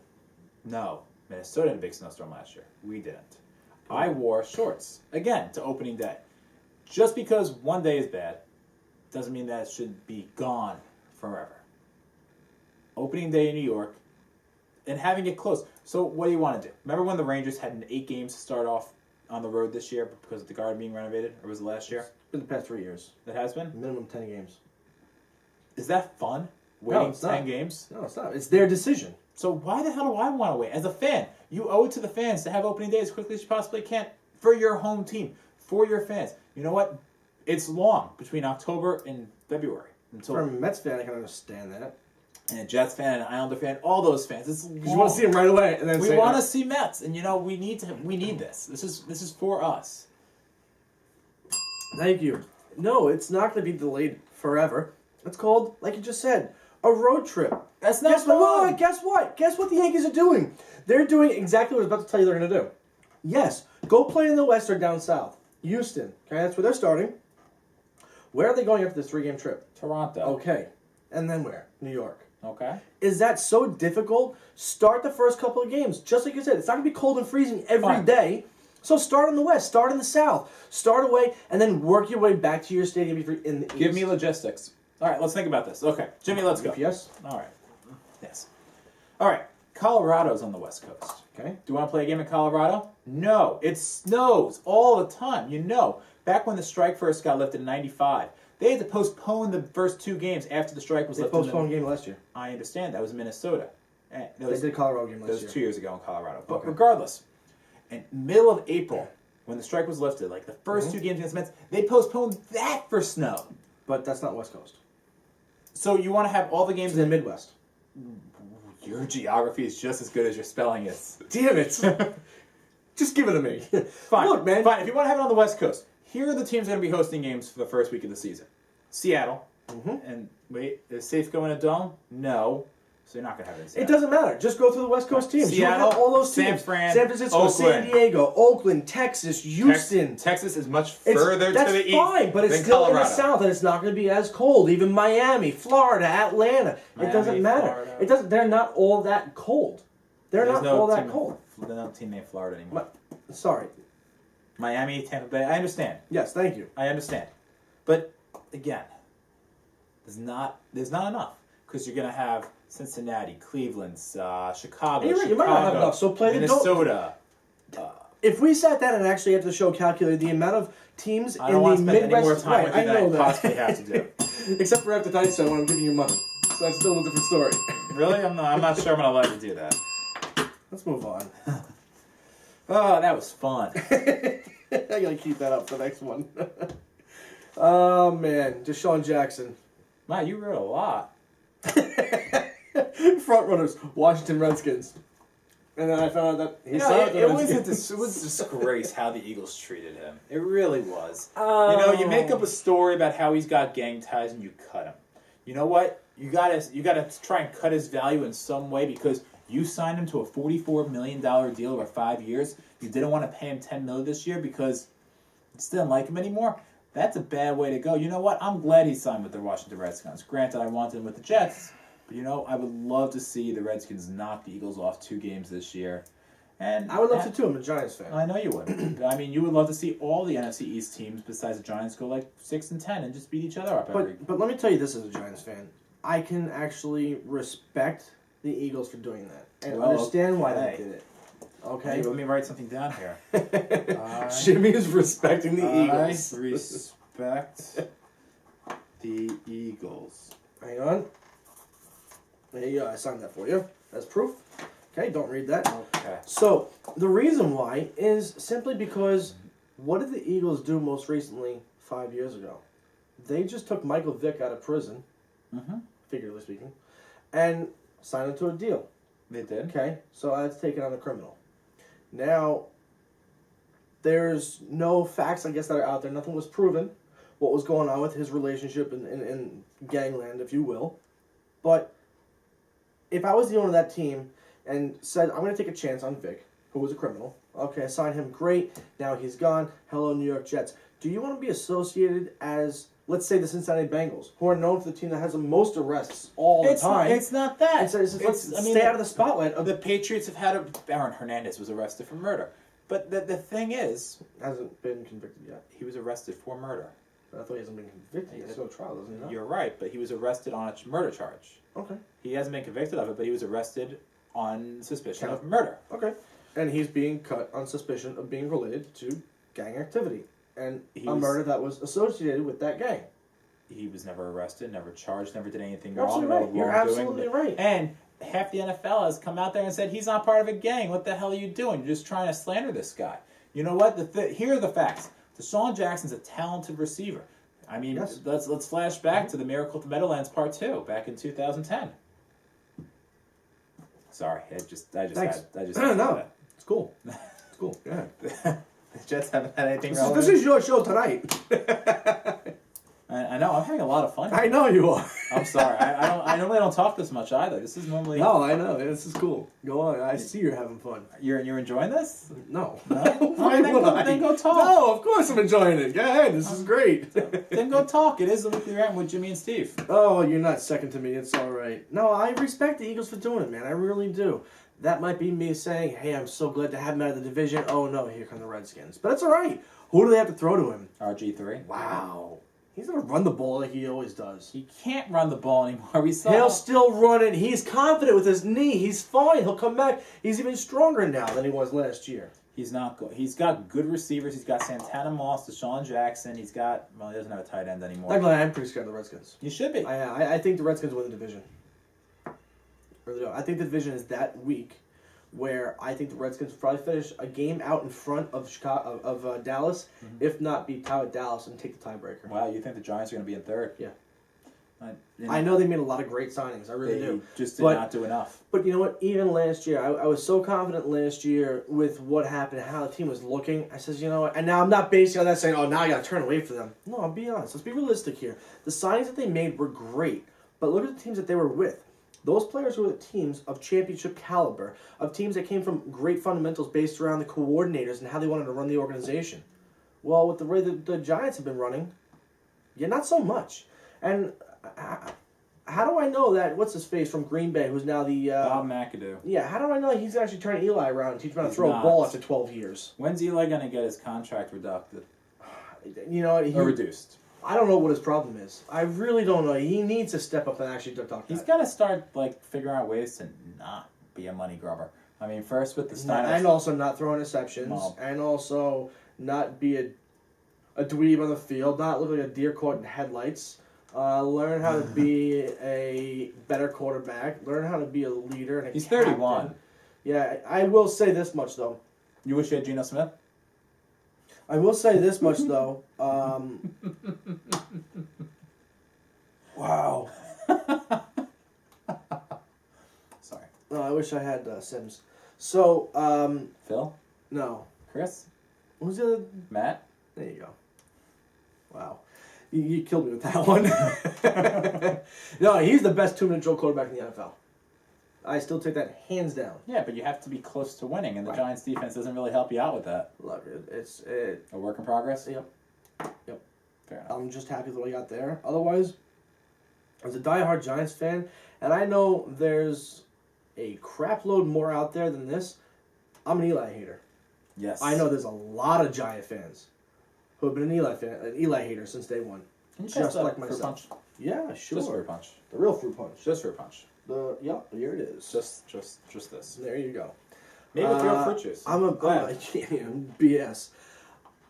No, Minnesota had a big snowstorm last year. We didn't. I wore shorts, again, to opening day. Just because one day is bad doesn't mean that it should be gone forever. Opening day in New York and having it close. So what do you want to do? Remember when the Rangers had 8 games to start off on the road this year because of the Garden being renovated? Or was it last year? It's been the past 3 years. That has been? Minimum 10 games. Is that fun? Waiting it's 10 not. games? No, it's not. It's their decision. So why the hell do I want to wait? As a fan, you owe it to the fans to have opening day as quickly as you possibly can for your home team, for your fans. You know what? It's long between October and February. For a Mets fan, I can understand that. And a Jets fan, an Islander fan, all those fans. It's long. Because you want to see them right away, and then We want to see Mets, and we need this. This is for us. Thank you. No, it's not going to be delayed forever. It's called, like you just said, a road trip. That's not Guess fun. what? Guess what? Guess what the Yankees are doing? They're doing exactly what I was about to tell you they're going to do. Yes, go play in the West or down south. Houston. Okay, that's where they're starting. Where are they going after this 3-game trip? Toronto. Okay. And then where? New York. Okay. Is that so difficult? Start the first couple of games. Just like you said, it's not going to be cold and freezing every day. So start in the West, start in the South, start away, and then work your way back to your stadium if you're in the East. Give me logistics. All right, let's think about this. Okay, Jimmy, let's go. Yes. All right. Yes. All right. Colorado's on the West Coast. Okay. Do you want to play a game in Colorado? No. It snows all the time. You know, back when the strike first got lifted in '95, they had to postpone the first 2 games after the strike was They lifted. postponed game last year. I understand. That was in Minnesota. They did Colorado game last year. That was 2 years ago in Colorado. But Okay. regardless, in middle of April, when the strike was lifted, like the first 2 games against the Mets, they postponed that for snow. But that's not West Coast. So you want to have all the games It's in the Midwest. Your geography is just as good as your spelling is. Damn it. Just give it to me. Fine. Look, man. Fine. If you want to have it on the West Coast, here are the teams going to be hosting games for the first week of the season. Seattle. And wait, is Safe going to Dome? No. So you're not going to have it in Seattle. It doesn't matter. Just go through the West Coast teams. Seattle, you have all those teams. San Francisco, San Oakland. Diego, Oakland, Texas, Houston. Texas is much further to That's the east fine, but it's than still Colorado. in the South, and it's not going to be as cold. Even Miami, Florida, Atlanta. It doesn't matter. Florida. It doesn't. They're not all that cold. They're There's not no all that team- cold. There's no team named Florida anymore. Sorry. Miami, Tampa Bay. I understand. Yes, thank you. I understand. But again, there's not enough because you're going to have Cincinnati, Cleveland, Chicago, You're right, you might not have enough, so play the Minnesota. If we sat down and actually after the show calculated the amount of teams I in don't want the to spend Midwest, any more time with you I than know I that. possibly have to do. Except for after tonight's show when I'm giving you money, so that's still a different story. Really? I'm not sure I'm going to let you do that. Let's move on. Oh, that was fun. I gotta keep that up for the next one. Oh man, just Deshaun Jackson. Wow, you wrote a lot. Front runners, Washington Redskins. And then I found out that he You know, signed with the it was Redskins. it was a disgrace how the Eagles treated him. It really was. You know, you make up a story about how he's got gang ties and you cut him. You know what? You gotta try and cut his value in some way because you signed him to a $44 million deal over 5 years. You didn't want to pay him $10 million this year because you just didn't like him anymore. That's a bad way to go. You know what? I'm glad he signed with the Washington Redskins. Granted, I wanted him with the Jets. But, you know, I would love to see the Redskins knock the Eagles off 2 games this year. And I would love to too. I'm a Giants fan. I know you would. I mean, you would love to see all the NFC East teams besides the Giants go like 6-10 and just beat each other up every. But let me tell you this as a Giants fan. I can actually respect the Eagles for doing that and understand why they did it. Okay? Hey, let me write something down here. Jimmy is respecting the Eagles. I respect the Eagles. Hang on. There you go. I signed that for you. That's proof. Okay, don't read that. Okay. So, the reason why is simply because what did the Eagles do most recently 5 years ago? They just took Michael Vick out of prison, figuratively speaking, and signed him to a deal. They did. Okay, so that's taken on a criminal. Now, there's no facts, I guess, that are out there. Nothing was proven what was going on with his relationship in gangland, if you will. But if I was the owner of that team and said, I'm going to take a chance on Vic, who was a criminal. Okay, I signed him, great. Now he's gone. Hello, New York Jets. Do you want to be associated as, let's say, the Cincinnati Bengals, who are known for the team that has the most arrests all the time? It's not that. Let's stay out of the spotlight. The Patriots have had Aaron Hernandez was arrested for murder. But the thing is, Hasn't been convicted yet. he was arrested for murder. I thought he hasn't been convicted yet. There's no trial, doesn't he? Not? You're right, but he was arrested on a murder charge. Okay. He hasn't been convicted of it, but he was arrested on suspicion of murder. Okay. And he's being cut on suspicion of being related to gang activity and murder that was associated with that gang. He was never arrested, never charged, never did anything You're wrong. absolutely right. No You're wrongdoing. absolutely right. And half the NFL has come out there and said he's not part of a gang. What the hell are you doing? You're just trying to slander this guy. You know what? Here are the facts. Deshaun Jackson's a talented receiver. I mean, Yes. let's flash back to the Miracle at the Meadowlands Part 2 back in 2010. Sorry, I just Thanks. had to No, say that. it's cool. It's cool. Yeah. The Jets haven't had anything relevant. This is your show tonight. I know. I'm having a lot of fun. I know you are. I'm sorry. I normally don't talk this much either. This is normally. No, I know. This is cool. Go on. I see you're having fun. You're enjoying this? No. No? Why then, would go, I? then go talk. No, of course I'm enjoying it. Go ahead. This is great. Then go talk. It is the weekly rant with Jimmy and Steve. Oh, you're not second to me. It's all right. No, I respect the Eagles for doing it, man. I really do. That might be me saying, hey, I'm so glad to have him out of the division. Oh, no, here come the Redskins. But it's all right. Who do they have to throw to him? RG3. Wow. He's going to run the ball like he always does. He can't run the ball anymore. We saw. He'll still run it. He's confident with his knee. He's fine. He'll come back. He's even stronger now than he was last year. He's not good. He's got good receivers. He's got Santana Moss, Deshaun Jackson. He's got, well, he doesn't have a tight end anymore. I'm pretty scared of the Redskins. You should be. I think the Redskins win the division. Really do. I think the division is that weak where I think the Redskins will probably finish a game out in front of Chicago, of Dallas, if not be tied with Dallas and take the tiebreaker. Wow, you think the Giants are going to be in third? Yeah. You I know they made a lot of great signings. I really do. Just did not do enough. But you know what? Even last year, I was so confident last year with what happened and how the team was looking. I says, you know what? And now I'm not basing on that saying, oh, now I got to turn away from them. No, I'll be honest. Let's be realistic here. The signings that they made were great. But look at the teams that they were with. Those players were teams of championship caliber, of teams that came from great fundamentals based around the coordinators and how they wanted to run the organization. Well, with the way the Giants have been running, yeah, not so much. And how do I know that, what's his face from Green Bay, who's now the... Bob McAdoo. Yeah, how do I know he's actually turning Eli around and teach him how to He's throw not. a ball after 12 years? When's Eli going to get his contract reduced? You know, Or reduced? I don't know what his problem is. I really don't know. He needs to step up and actually talk. He's got to start figuring out ways to not be a money grubber. I mean, first with the Steiner... And also not throw interceptions. And also not be a dweeb on the field. Not look like a deer caught in headlights. Learn how to be a better quarterback. Learn how to be a leader and a He's captain. 31. Yeah, I will say this much, though. You wish you had Geno Smith? I will say this much, though. Wow. Sorry. No, I wish I had Sims. So, Phil? no. Chris? Who's the other? Matt? There you go. Wow. You killed me with that one. No, he's the best two-minute drill quarterback in the NFL. I still take that hands down. Yeah, but you have to be close to winning, and the Right. Giants' defense doesn't really help you out with that. Look, it's A work in progress? Yep. Fair enough. I'm just happy with what I got there. Otherwise, as a diehard Giants fan, and I know there's a crap load more out there than this, I'm an Eli hater. Yes. I know there's a lot of Giant fans who have been an Eli hater since day one. Can you just pass the like fruit myself. punch? Yeah, sure. Just fruit punch. The real fruit punch. Just fruit punch. Here it is. Just this. There you go. Maybe with real fruit juice. I'm a Glad. BS.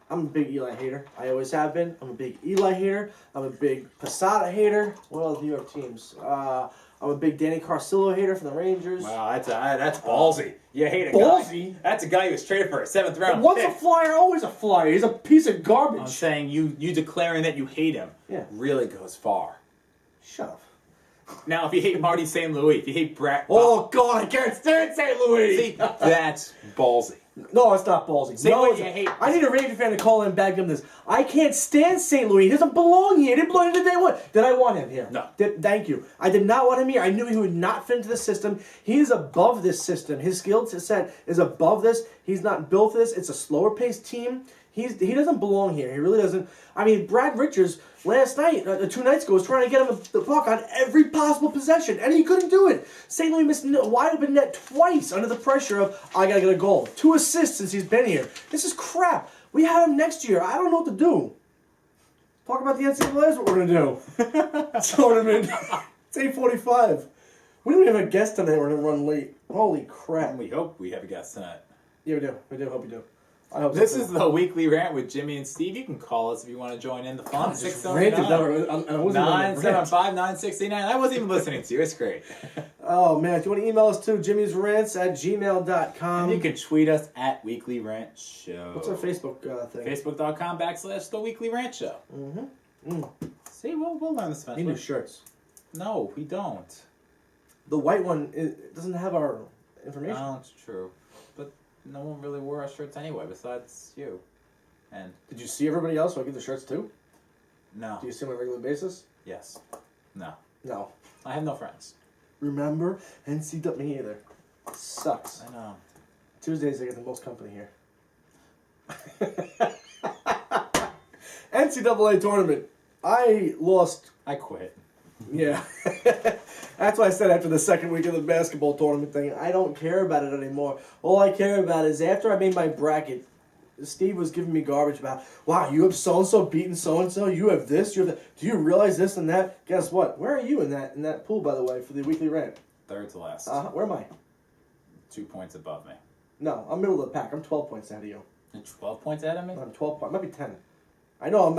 I'm a big Eli hater. I always have been. I'm a big Eli hater. I'm a big Posada hater. What else do you have teams? I'm a big Danny Carcillo hater from the Rangers. Wow, that's ballsy. You hate a Ballsy? guy. That's a guy who was traded for a 7th round Once pick. a flyer, always a flyer. He's a piece of garbage. I'm saying you declaring that you hate him really goes far. Shut up. Now, if you hate Marty St. Louis, if you hate Brett... Oh, God, I can't stand St. Louis. See, that's ballsy. No, it's not ballsy. Same No, way it's you hate- I need a Ranger fan to call in and back him this. I can't stand St. Louis. He doesn't belong here. He didn't belong here day one. Did I want him here? No. Thank you. I did not want him here. I knew he would not fit into the system. He is above this system. His skill set is above this. He's not built for this. It's a slower paced team. He doesn't belong here. He really doesn't. I mean, Brad Richards last night, 2 nights ago, was trying to get him the puck on every possible possession, and he couldn't do it. St. Louis missed a wide open net twice under the pressure of, I gotta get a goal. 2 assists since he's been here. This is crap. We have him next year. I don't know what to do. Talk about the NCAA is what we're gonna do. Tournament. It's 8:45. We don't even have a guest tonight. We're gonna run late. Holy crap. And we hope we have a guest tonight. Yeah, we do. We do. Hope you do. I hope This so. is the weekly rant with Jimmy and Steve. You can call us if you want to join in the fun. I just ranted. I wasn't even gonna rant. 975-969. I wasn't even listening to you. It's great. Oh, man. If you want to email us too, jimmysrants@gmail.com. And you can tweet us at Weekly Rant Show. What's our Facebook thing? Facebook.com/The Weekly Rant Show. See, we'll learn this We eventually. do shirts. No, we don't. The white one doesn't have our information. No, it's true. But no one really wore our shirts anyway besides you. And Did you see everybody else? So I give the shirts too? No. Do you see him on a regular basis? Yes. No. No. I have no friends. Remember? NCAA, me either. Sucks. I know. Tuesdays I get the most company here. NCAA tournament. I lost. I quit. Yeah. That's why I said after the second week of the basketball tournament thing, I don't care about it anymore. All I care about is after I made my bracket, Steve was giving me garbage about, wow, you have so-and-so beating so-and-so, you have this, you have that. Do you realize this and that? Guess what? Where are you in that pool, by the way, for the weekly rant? Third to last. Where am I? 2 points above me. No, I'm middle of the pack. I'm 12 points ahead of you. You're 12 points ahead of me? I'm 12 points. Might be 10. I know I'm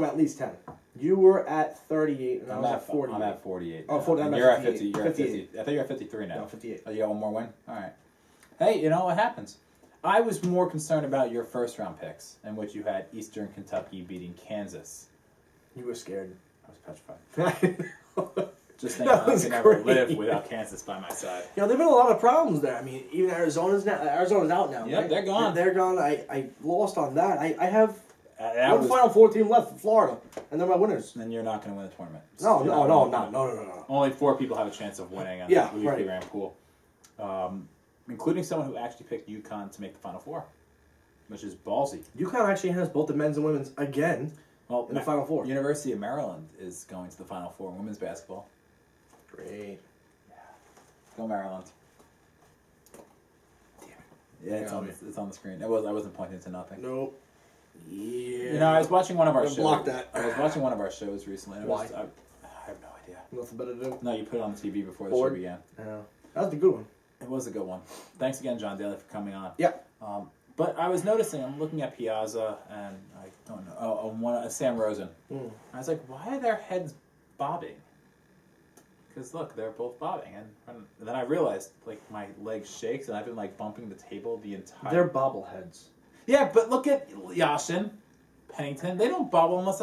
at least 10. You were at 38, and I was at 48. I'm at 48. Oh, 40, I'm you're at at 50. You're 58. at 50. I thought you were at 53 now. No, 58. Oh, you got one more win? All right. Hey, you know what happens? I was more concerned about your first round picks, in which you had Eastern Kentucky beating Kansas. You were scared. I was petrified. Just thinking That I was could never great. live without Kansas by my side. You know, there've been a lot of problems there. I mean, even Arizona's out now. Yeah, right? they're gone. They're gone. I lost on that. I have That one was- Final Four team left for Florida, and they're my winners. Then you're not going to win the tournament. No, You're no, not no, gonna I'm not. win. No. Only 4 people have a chance of winning on Yeah, the weekly right. round pool, including someone who actually picked UConn to make the Final Four, which is ballsy. UConn actually has both the men's and women's again Well, in the Final Four. University of Maryland is going to the Final Four in women's basketball. Great. Go Maryland. Yeah, it's on the screen. I wasn't pointing to nothing. Nope. Yeah. You know, I was watching one of our I'm shows. gonna block that. I was watching one of our shows recently. And Why? I have no idea. Nothing better to do. No, you put it on the TV before the Bored. show began. Yeah. That was the good one. It was a good one. Thanks again, John Daly, for coming on. Yeah. But I was noticing, I'm looking at Piazza and I don't know, Sam Rosen. I was like, why are their heads bobbing? Because look, they're both bobbing, and then I realized like my leg shakes and I've been like bumping the table the entire. They're bobbleheads. Yeah, but look at Yashin, Pennington. They don't bobble unless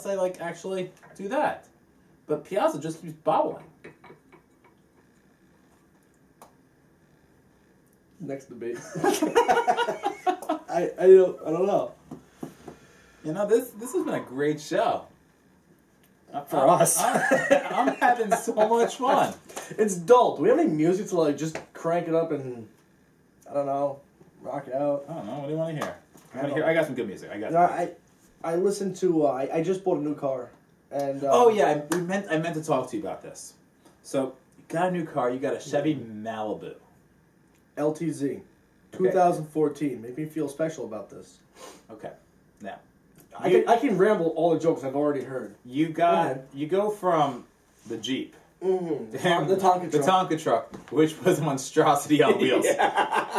I like actually do that. But Piazza just keeps bobbling. Next debate. I don't know. You know, this has been a great show. For us. I'm having so much fun. It's dull. Do we have any music to like just crank it up and I don't know, rock it out? I don't know. What do you want to hear? I got some good music. I listened to. I just bought a new car, and Oh yeah, I meant to talk to you about this. So you got a new car. You got a Chevy Malibu. LTZ, 2014. Make me feel special about this. Okay. Now I can ramble all the jokes I've already heard. you go from the Jeep. Mm-hmm. Damn, The Tonka truck. The Tonka truck, which was a monstrosity on wheels.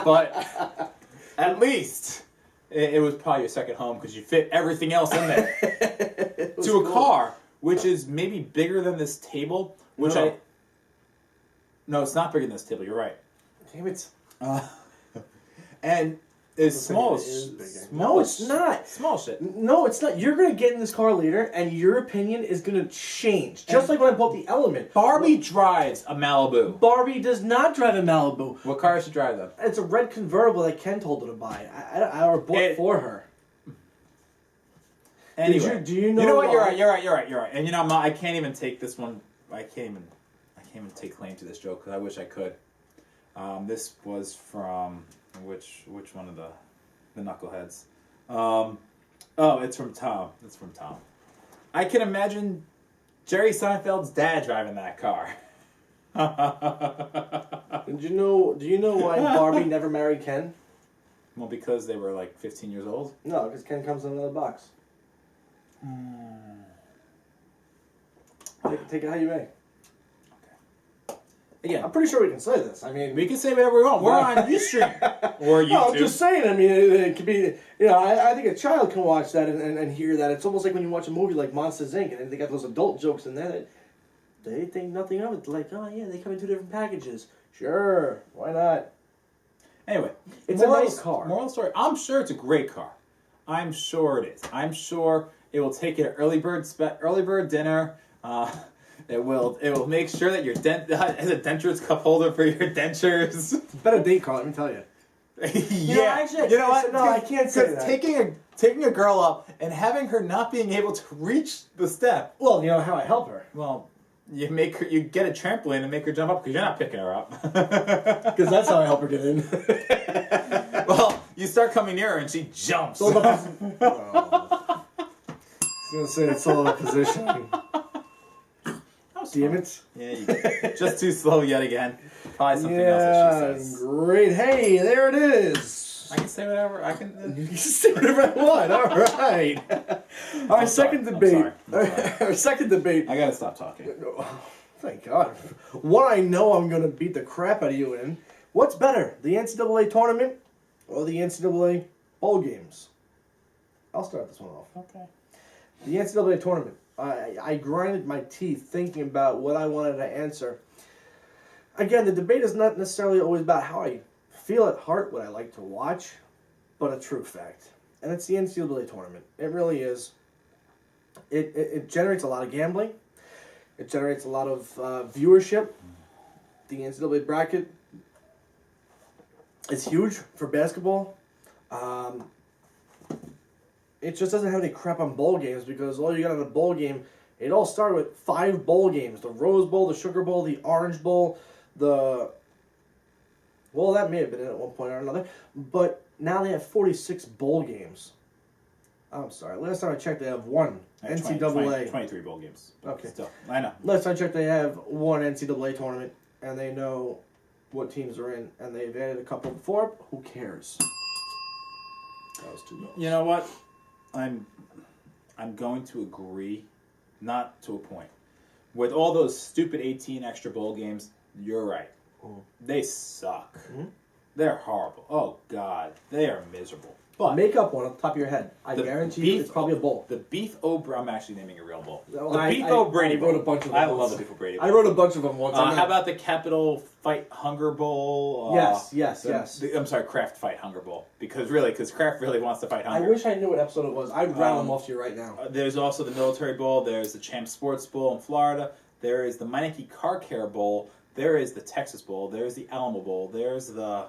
But at least it was probably your second home because you fit everything else in there. To a car, which is maybe bigger than this table, which No. No, it's not bigger than this table, you're right. Damn it. And it's small It as is bigger. small No, as it's not. Small shit. No, it's not. You're gonna get in this car later, and your opinion is gonna change. Just like when I bought the Element. Barbie drives a Malibu. Barbie does not drive a Malibu. What car does she drive then? It's a red convertible that Ken told her to buy. I bought for her. Anyway, do you know? You know what? why? You're right. And you know, I can't even take this one. I can't even take claim to this joke because I wish I could. This was from which one of the knuckleheads? It's from Tom. It's from Tom. I can imagine Jerry Seinfeld's dad driving that car. Do you know why Barbie never married Ken? Well, because they were like 15 years old. No, because Ken comes in another box. Take it how you may. Again, I'm pretty sure we can say this. I mean, we can say whatever we want. We're on Ustream or YouTube. No, I'm just saying. I mean, it could be. You know, I think a child can watch that and hear that. It's almost like when you watch a movie like Monsters Inc. and they got those adult jokes in there. They think nothing of it. They're like, oh yeah, they come in 2 different packages. Sure, why not? Anyway, It's a nice car. Moral of the story. I'm sure it's a great car. I'm sure it is. I'm sure it will take you to early bird dinner. It will make sure that your has a dentures cup holder for your dentures. It's a better date car, let me tell you. Yeah, actually, you know what? no, I can't say that. taking a girl up and having her not being able to reach the step. Well, you know how I help her. Well, you get a trampoline and make her jump up because you're not picking her up. Because that's how I help her get in. Well, you start coming near her and she jumps. I was going to say it's all about positioning. Damn it. Yeah, you just too slow yet again. Probably something else that she says. Great. Hey, there it is. I can say whatever. I can. You can say whatever I want. All right. Our second debate. Our second debate. I gotta stop talking. Thank God. One I know I'm going to beat the crap out of you in. What's better, the NCAA tournament or the NCAA bowl games? I'll start this one off. Okay. The NCAA tournament. I grinded my teeth thinking about what I wanted to answer. Again, the debate is not necessarily always about how I feel at heart, what I like to watch, but a true fact. And it's the NCAA tournament. It really is. It generates a lot of gambling. It generates a lot of viewership. The NCAA bracket is huge for basketball. It just doesn't have any crap on bowl games because all you got in a bowl game, it all started with 5 bowl games. The Rose Bowl, the Sugar Bowl, the Orange Bowl, well, that may have been it at one point or another. But now they have 46 bowl games. I'm sorry. Last time I checked, they have one NCAA. 23 bowl games. Okay. Still, I know. Last time I checked, they have one NCAA tournament, and they know what teams are in, and they've added a couple before. Who cares? That was too much. You know what? I'm going to agree, not to a point. With all those stupid 18 extra bowl games, you're right. Mm. They suck. Mm-hmm. They're horrible. Oh, God. They are miserable. But make up one on the top of your head. I guarantee you it's probably a bowl. The Beef O'Brady. I'm actually naming a real bowl. No, The Beef O'Brady I wrote Bowl. a bunch of them I once. love the Beef O'Brady Bowl. I wrote a bunch of them once. How about the Capital Fight Hunger Bowl? Yes. I'm sorry, Kraft Fight Hunger Bowl. Because Kraft really wants to fight I hunger. wish I knew what episode it was. I'd round them off to you right now. There's also the Military Bowl. There's the Champ Sports Bowl in Florida. There is the Meineke Car Care Bowl. There is the Texas Bowl. There's the Alamo Bowl. There's the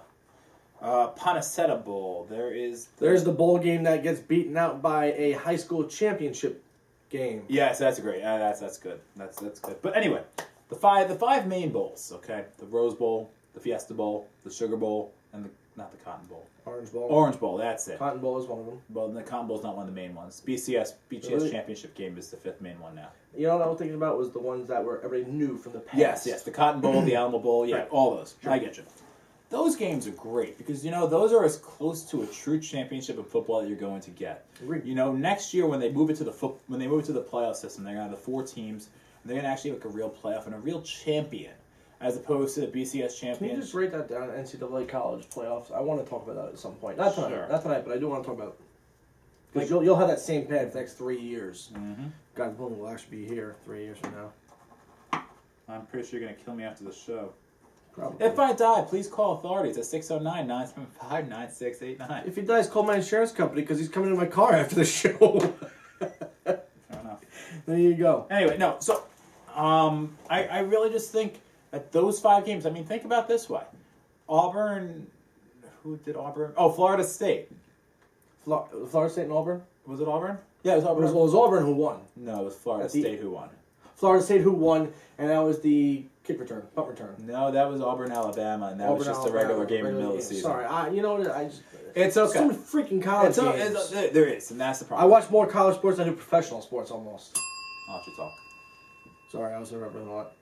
Ponaceta Bowl. There's the bowl game that gets beaten out by a high school championship game. Yes, that's great. That's good. That's good. But anyway, the five main bowls. Okay, the Rose Bowl, the Fiesta Bowl, the Sugar Bowl, and not the Cotton Bowl. Orange Bowl. That's it. Cotton Bowl is one of them. Well, the Cotton Bowl is not one of the main ones. BCS Really? Championship game is the 5th main one now. You know what I was thinking about was the ones that were everybody knew from the past. Yes. The Cotton Bowl, the Alamo Bowl, yeah, Right. all those. Sure. I get you. Those games are great because, those are as close to a true championship of football that you're going to get. Agreed. Next year when they move it to the playoff system, they're going to have the 4 teams. And they're going to actually make a real playoff and a real champion, as opposed to the BCS champion. Can you just write that down? NCAA college playoffs. I want to talk about that at some point. Not tonight. Sure. Not tonight, but I do want to talk about it. Because you'll have that same pad for the next 3 years. Mm-hmm. God willing, we'll actually be here 3 years from now. I'm pretty sure you're going to kill me after the show. Probably. If I die, please call authorities at 609-975-9689. If he dies, call my insurance company because he's coming in my car after the show. Fair enough. There you go. Anyway, no, so I really just think that those 5 games, I mean, think about it this way. Auburn, who did Auburn? Oh, Florida State. Florida State and Auburn? Was it Auburn? Yeah, it was It Auburn. was Auburn who won. No, it was Florida At the- State who won. Florida State who won, and that was the kick return, punt return. No, that was Auburn, Alabama, and that was just a regular game in the middle of the season. Sorry, you know what? I just It's okay. so many freaking college games. There is, and that's the I problem. watch more college sports than I do professional sports almost. I'll let you talk. Sorry, I was interrupting a lot.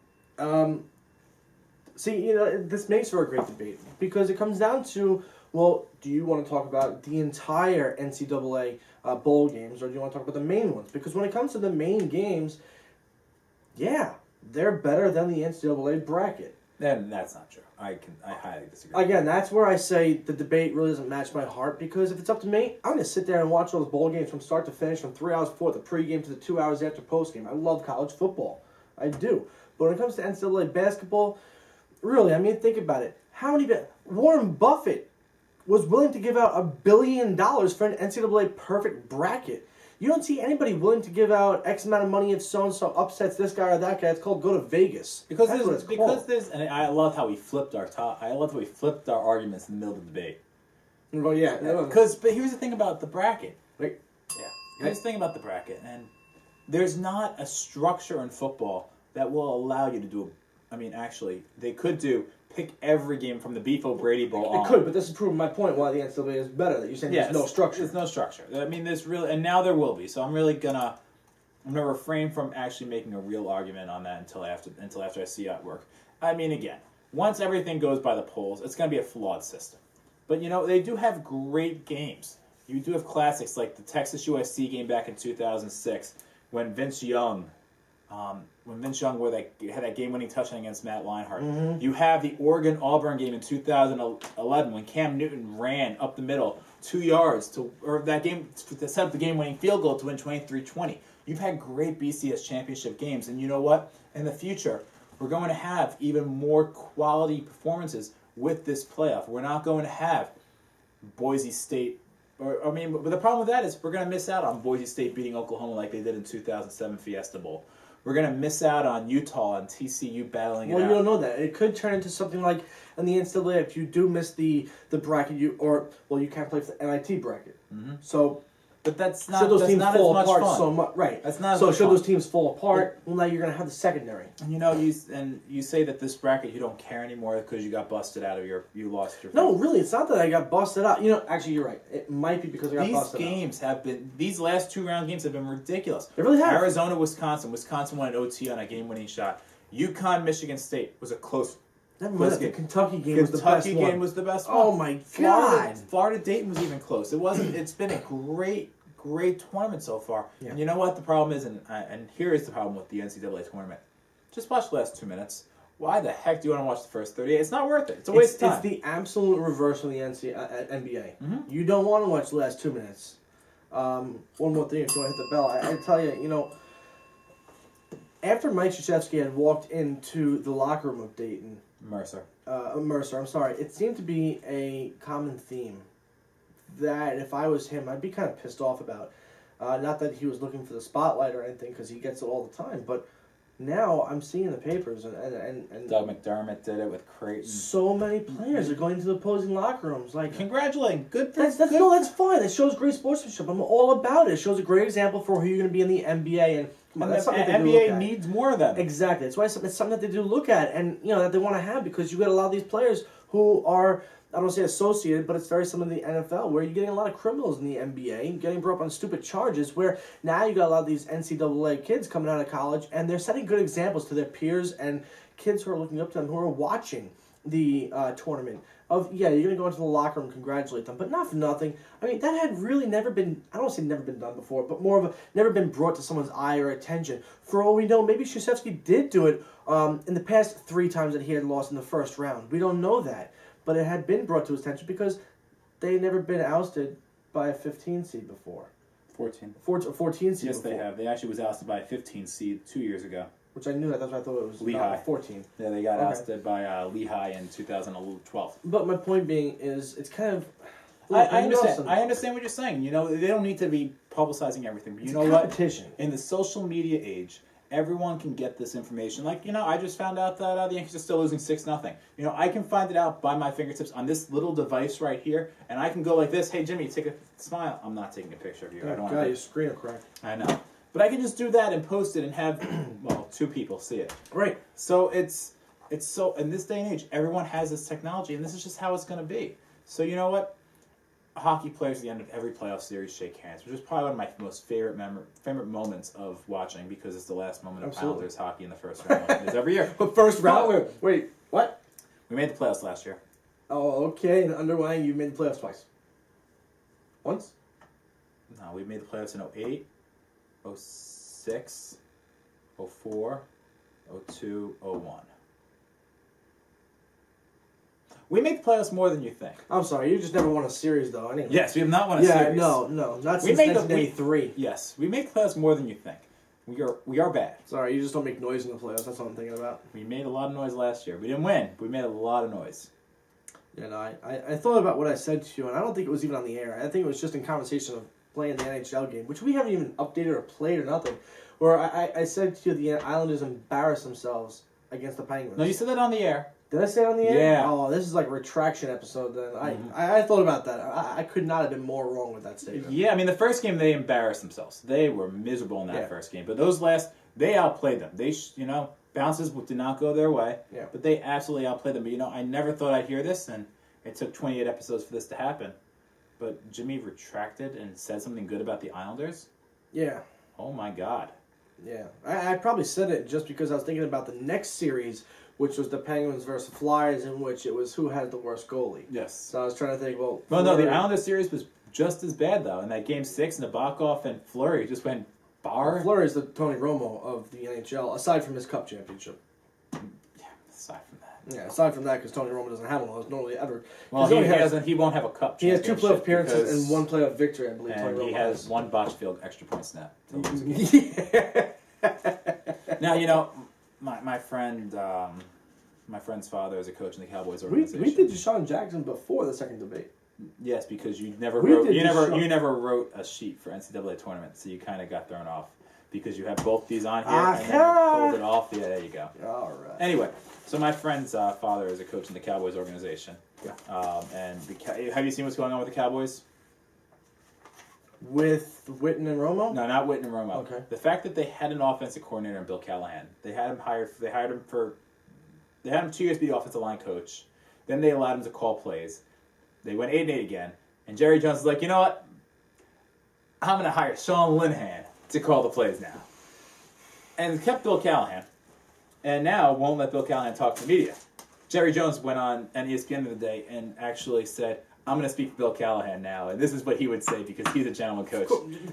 See, this makes for a great debate because it comes down to, well, do you want to talk about the entire NCAA bowl games, or do you want to talk about the main ones? Because when it comes to the main games, yeah, they're better than the NCAA bracket. Then that's not true. I highly disagree. Again, that's where I say the debate really doesn't match my heart, because if it's up to me, I'm going to sit there and watch those bowl games from start to finish, from 3 hours before the pregame to the 2 hours after postgame. I love college football. I do. But when it comes to NCAA basketball, really, I mean, think about it. Warren Buffett was willing to give out $1 billion for an NCAA perfect bracket. You don't see anybody willing to give out X amount of money if so-and-so upsets this guy or that guy. It's called go to Vegas. Because That's what it's called. and I love how we flipped our arguments in the middle of the debate. Well, yeah. But here's the thing about the bracket. Like, Yeah. Just think about the bracket, and there's not a structure in football that will allow you to do. Actually, they could pick every game from the Beef O'Brady Bowl on. It could, but this is proving my point why the NCAA is better. That you're saying there's no structure. There's no structure. There's really, and now there will be. So I'm gonna refrain from actually making a real argument on that until after I see how it work. Again, once everything goes by the polls, it's gonna be a flawed system. But they do have great games. You do have classics like the Texas USC game back in 2006 when Vince Young, where they had that game-winning touchdown against Matt Leinart. Mm-hmm. You have the Oregon-Auburn game in 2011 when Cam Newton ran up the middle 2 yards to set up the game-winning field goal to win 23-20. You've had great BCS championship games, and you know what? In the future, we're going to have even more quality performances with this playoff. We're not going to have Boise State. But the problem with that is we're going to miss out on Boise State beating Oklahoma like they did in 2007 Fiesta Bowl. We're going to miss out on Utah and TCU battling it out. Well, you don't know that. It could turn into something like in the NCAA if you do miss the bracket, you can't play for the NIT bracket. Mm-hmm. So, but that's not. should those that's teams not fall as much apart fun. so much? Right. That's not. So as should fun. those teams fall apart? Well, now you're going to have the secondary. And you say that this bracket you don't care anymore because you got busted out of you lost your. No, really, it's not that I got busted out. Actually, you're right. It might be because I got busted out. These last 2-round games have been ridiculous. They really have. Arizona, Wisconsin. Wisconsin won an OT on a game-winning shot. UConn, Michigan State was a close. The Kentucky game was the best one. Kentucky game was the best one. Oh my God! Florida Dayton was even close. It wasn't. It's been a great tournament so far. Yeah. And you know what the problem is, and here is the problem with the NCAA tournament. Just watch the last 2 minutes. Why the heck do you want to watch the first 38? It's not worth it. It's a waste of time. It's the absolute reverse of the NBA. Mm-hmm. You don't want to watch the last 2 minutes. One more thing, if you want to hit the bell, I tell you, after Mike Krzyzewski had walked into the locker room of Dayton, Mercer, it seemed to be a common theme that if I was him, I'd be kind of pissed off about. Not that he was looking for the spotlight or anything, because he gets it all the time, but now I'm seeing the papers and Doug McDermott did it with Creighton. So many players are going to the opposing locker rooms. Like, congratulating, good. That's fine. That shows great sportsmanship. I'm all about it. It shows a great example for who you're going to be in the NBA, and that's something the that they do look NBA at. needs more of them. Exactly. That's why it's something that they do look at, and that they want to have, because you got a lot of these players who are, I don't want to say associated, but it's very similar to the NFL, where you're getting a lot of criminals in the NBA, getting brought up on stupid charges, where now you got a lot of these NCAA kids coming out of college, and they're setting good examples to their peers and kids who are looking up to them, who are watching the tournament. You're going to go into the locker room, congratulate them, but not for nothing. that had really never been, I don't want to say never been done before, but more of a, never been brought to someone's eye or attention. For all we know, maybe Krzyzewski did do it in the past 3 times that he had lost in the first round. We don't know that. But it had been brought to his attention because they had never been ousted by a 15 seed before. 14. 14 seed Yes, before. they have. They actually was ousted by a 15 seed 2 years ago. Which I knew that. That's why I thought it was Lehigh. 14. Yeah, they got ousted by Lehigh in 2012. But my point being is, it's kind of... I understand. I understand what you're saying. They don't need to be publicizing everything. But you know what? Competition. In the social media age, everyone can get this information. Like, I just found out that the Yankees are still losing 6-0. I can find it out by my fingertips on this little device right here, and I can go like this. Hey, Jimmy, take a smile. I'm not taking a picture of you. I don't want your screen will crack. I know. But I can just do that and post it and have, 2 people see it. Right. So it's so, in this day and age, everyone has this technology, and this is just how it's going to be. So you know what? Hockey players at the end of every playoff series shake hands, which is probably one of my most favorite moments of watching, because it's the last moment of Islanders hockey in the first round like it is every year. But first round? Wait, what? We made the playoffs last year. Oh, okay. And underlying, you made the playoffs twice. Once? No, we made the playoffs in 08, 06, 04, 02, 01. We make the playoffs more than you think. I'm sorry, you just never won a series, though. Anyway. Yes, we have not won a series. No, not since 1983. Yes, we make the playoffs more than you think. We are bad. Sorry, you just don't make noise in the playoffs. That's what I'm thinking about. We made a lot of noise last year. We didn't win, but we made a lot of noise. Yeah, no, I thought about what I said to you, and I don't think it was even on the air. I think it was just in conversation of playing the NHL game, which we haven't even updated or played or nothing, where I said to you the Islanders embarrassed themselves against the Penguins. No, you said that on the air. Did I say it on the air? Yeah. Oh, this is like a retraction episode then. I thought about that. I could not have been more wrong with that statement. Yeah, I mean, the first game, they embarrassed themselves. They were miserable in that first game. But those they outplayed them. They, bounces did not go their way. Yeah. But they absolutely outplayed them. But, I never thought I'd hear this, and it took 28 episodes for this to happen. But Jimmy retracted and said something good about the Islanders? Yeah. Oh, my God. Yeah. I probably said it just because I was thinking about the next series, which was the Penguins versus Flyers, in which it was who had the worst goalie. Yes. So I was trying to think, well... No, the Islanders series was just as bad, though. In that Game 6, Nabokov and Fleury just went bar. Fleury's the Tony Romo of the NHL, aside from his Cup championship. Yeah, aside from that. Yeah, aside from that, because Tony Romo doesn't have one of those normally ever. Well, he won't have a Cup championship. He has 2 playoff appearances and 1 playoff victory, I believe. And Tony Romo he has 1 botched field extra point snap. Yeah. Now, my friend... my friend's father is a coach in the Cowboys organization. We did Deshaun Jackson before the second debate. Yes, because you never wrote a sheet for NCAA tournament, so you kind of got thrown off because you have both these on here and then you pulled it off. Yeah, there you go. All right. Anyway, so my friend's father is a coach in the Cowboys organization. Yeah. And have you seen what's going on with the Cowboys? With Witten and Romo? No, not Witten and Romo. Okay. The fact that they had an offensive coordinator in Bill Callahan, they had him 2 years to be the offensive line coach. Then they allowed him to call plays. They went 8-8 again. And Jerry Jones is like, you know what? I'm going to hire Sean Linehan to call the plays now. And kept Bill Callahan. And now won't let Bill Callahan talk to the media. Jerry Jones went on ESPN the other day and actually said, I'm going to speak for Bill Callahan now. And this is what he would say because he's a gentleman coach.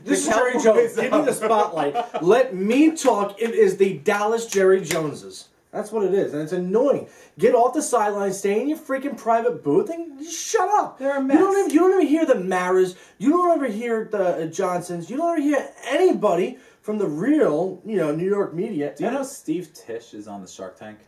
This is Jerry Jones. Give me the spotlight. Let me talk. It is the Dallas Jerry Joneses. That's what it is, and it's annoying. Get off the sideline, stay in your freaking private booth, and just shut up. They're a mess. You don't even hear the Maras. You don't ever hear the Johnsons. You don't ever hear anybody from the real, New York media. Do you know Steve Tisch is on the Shark Tank,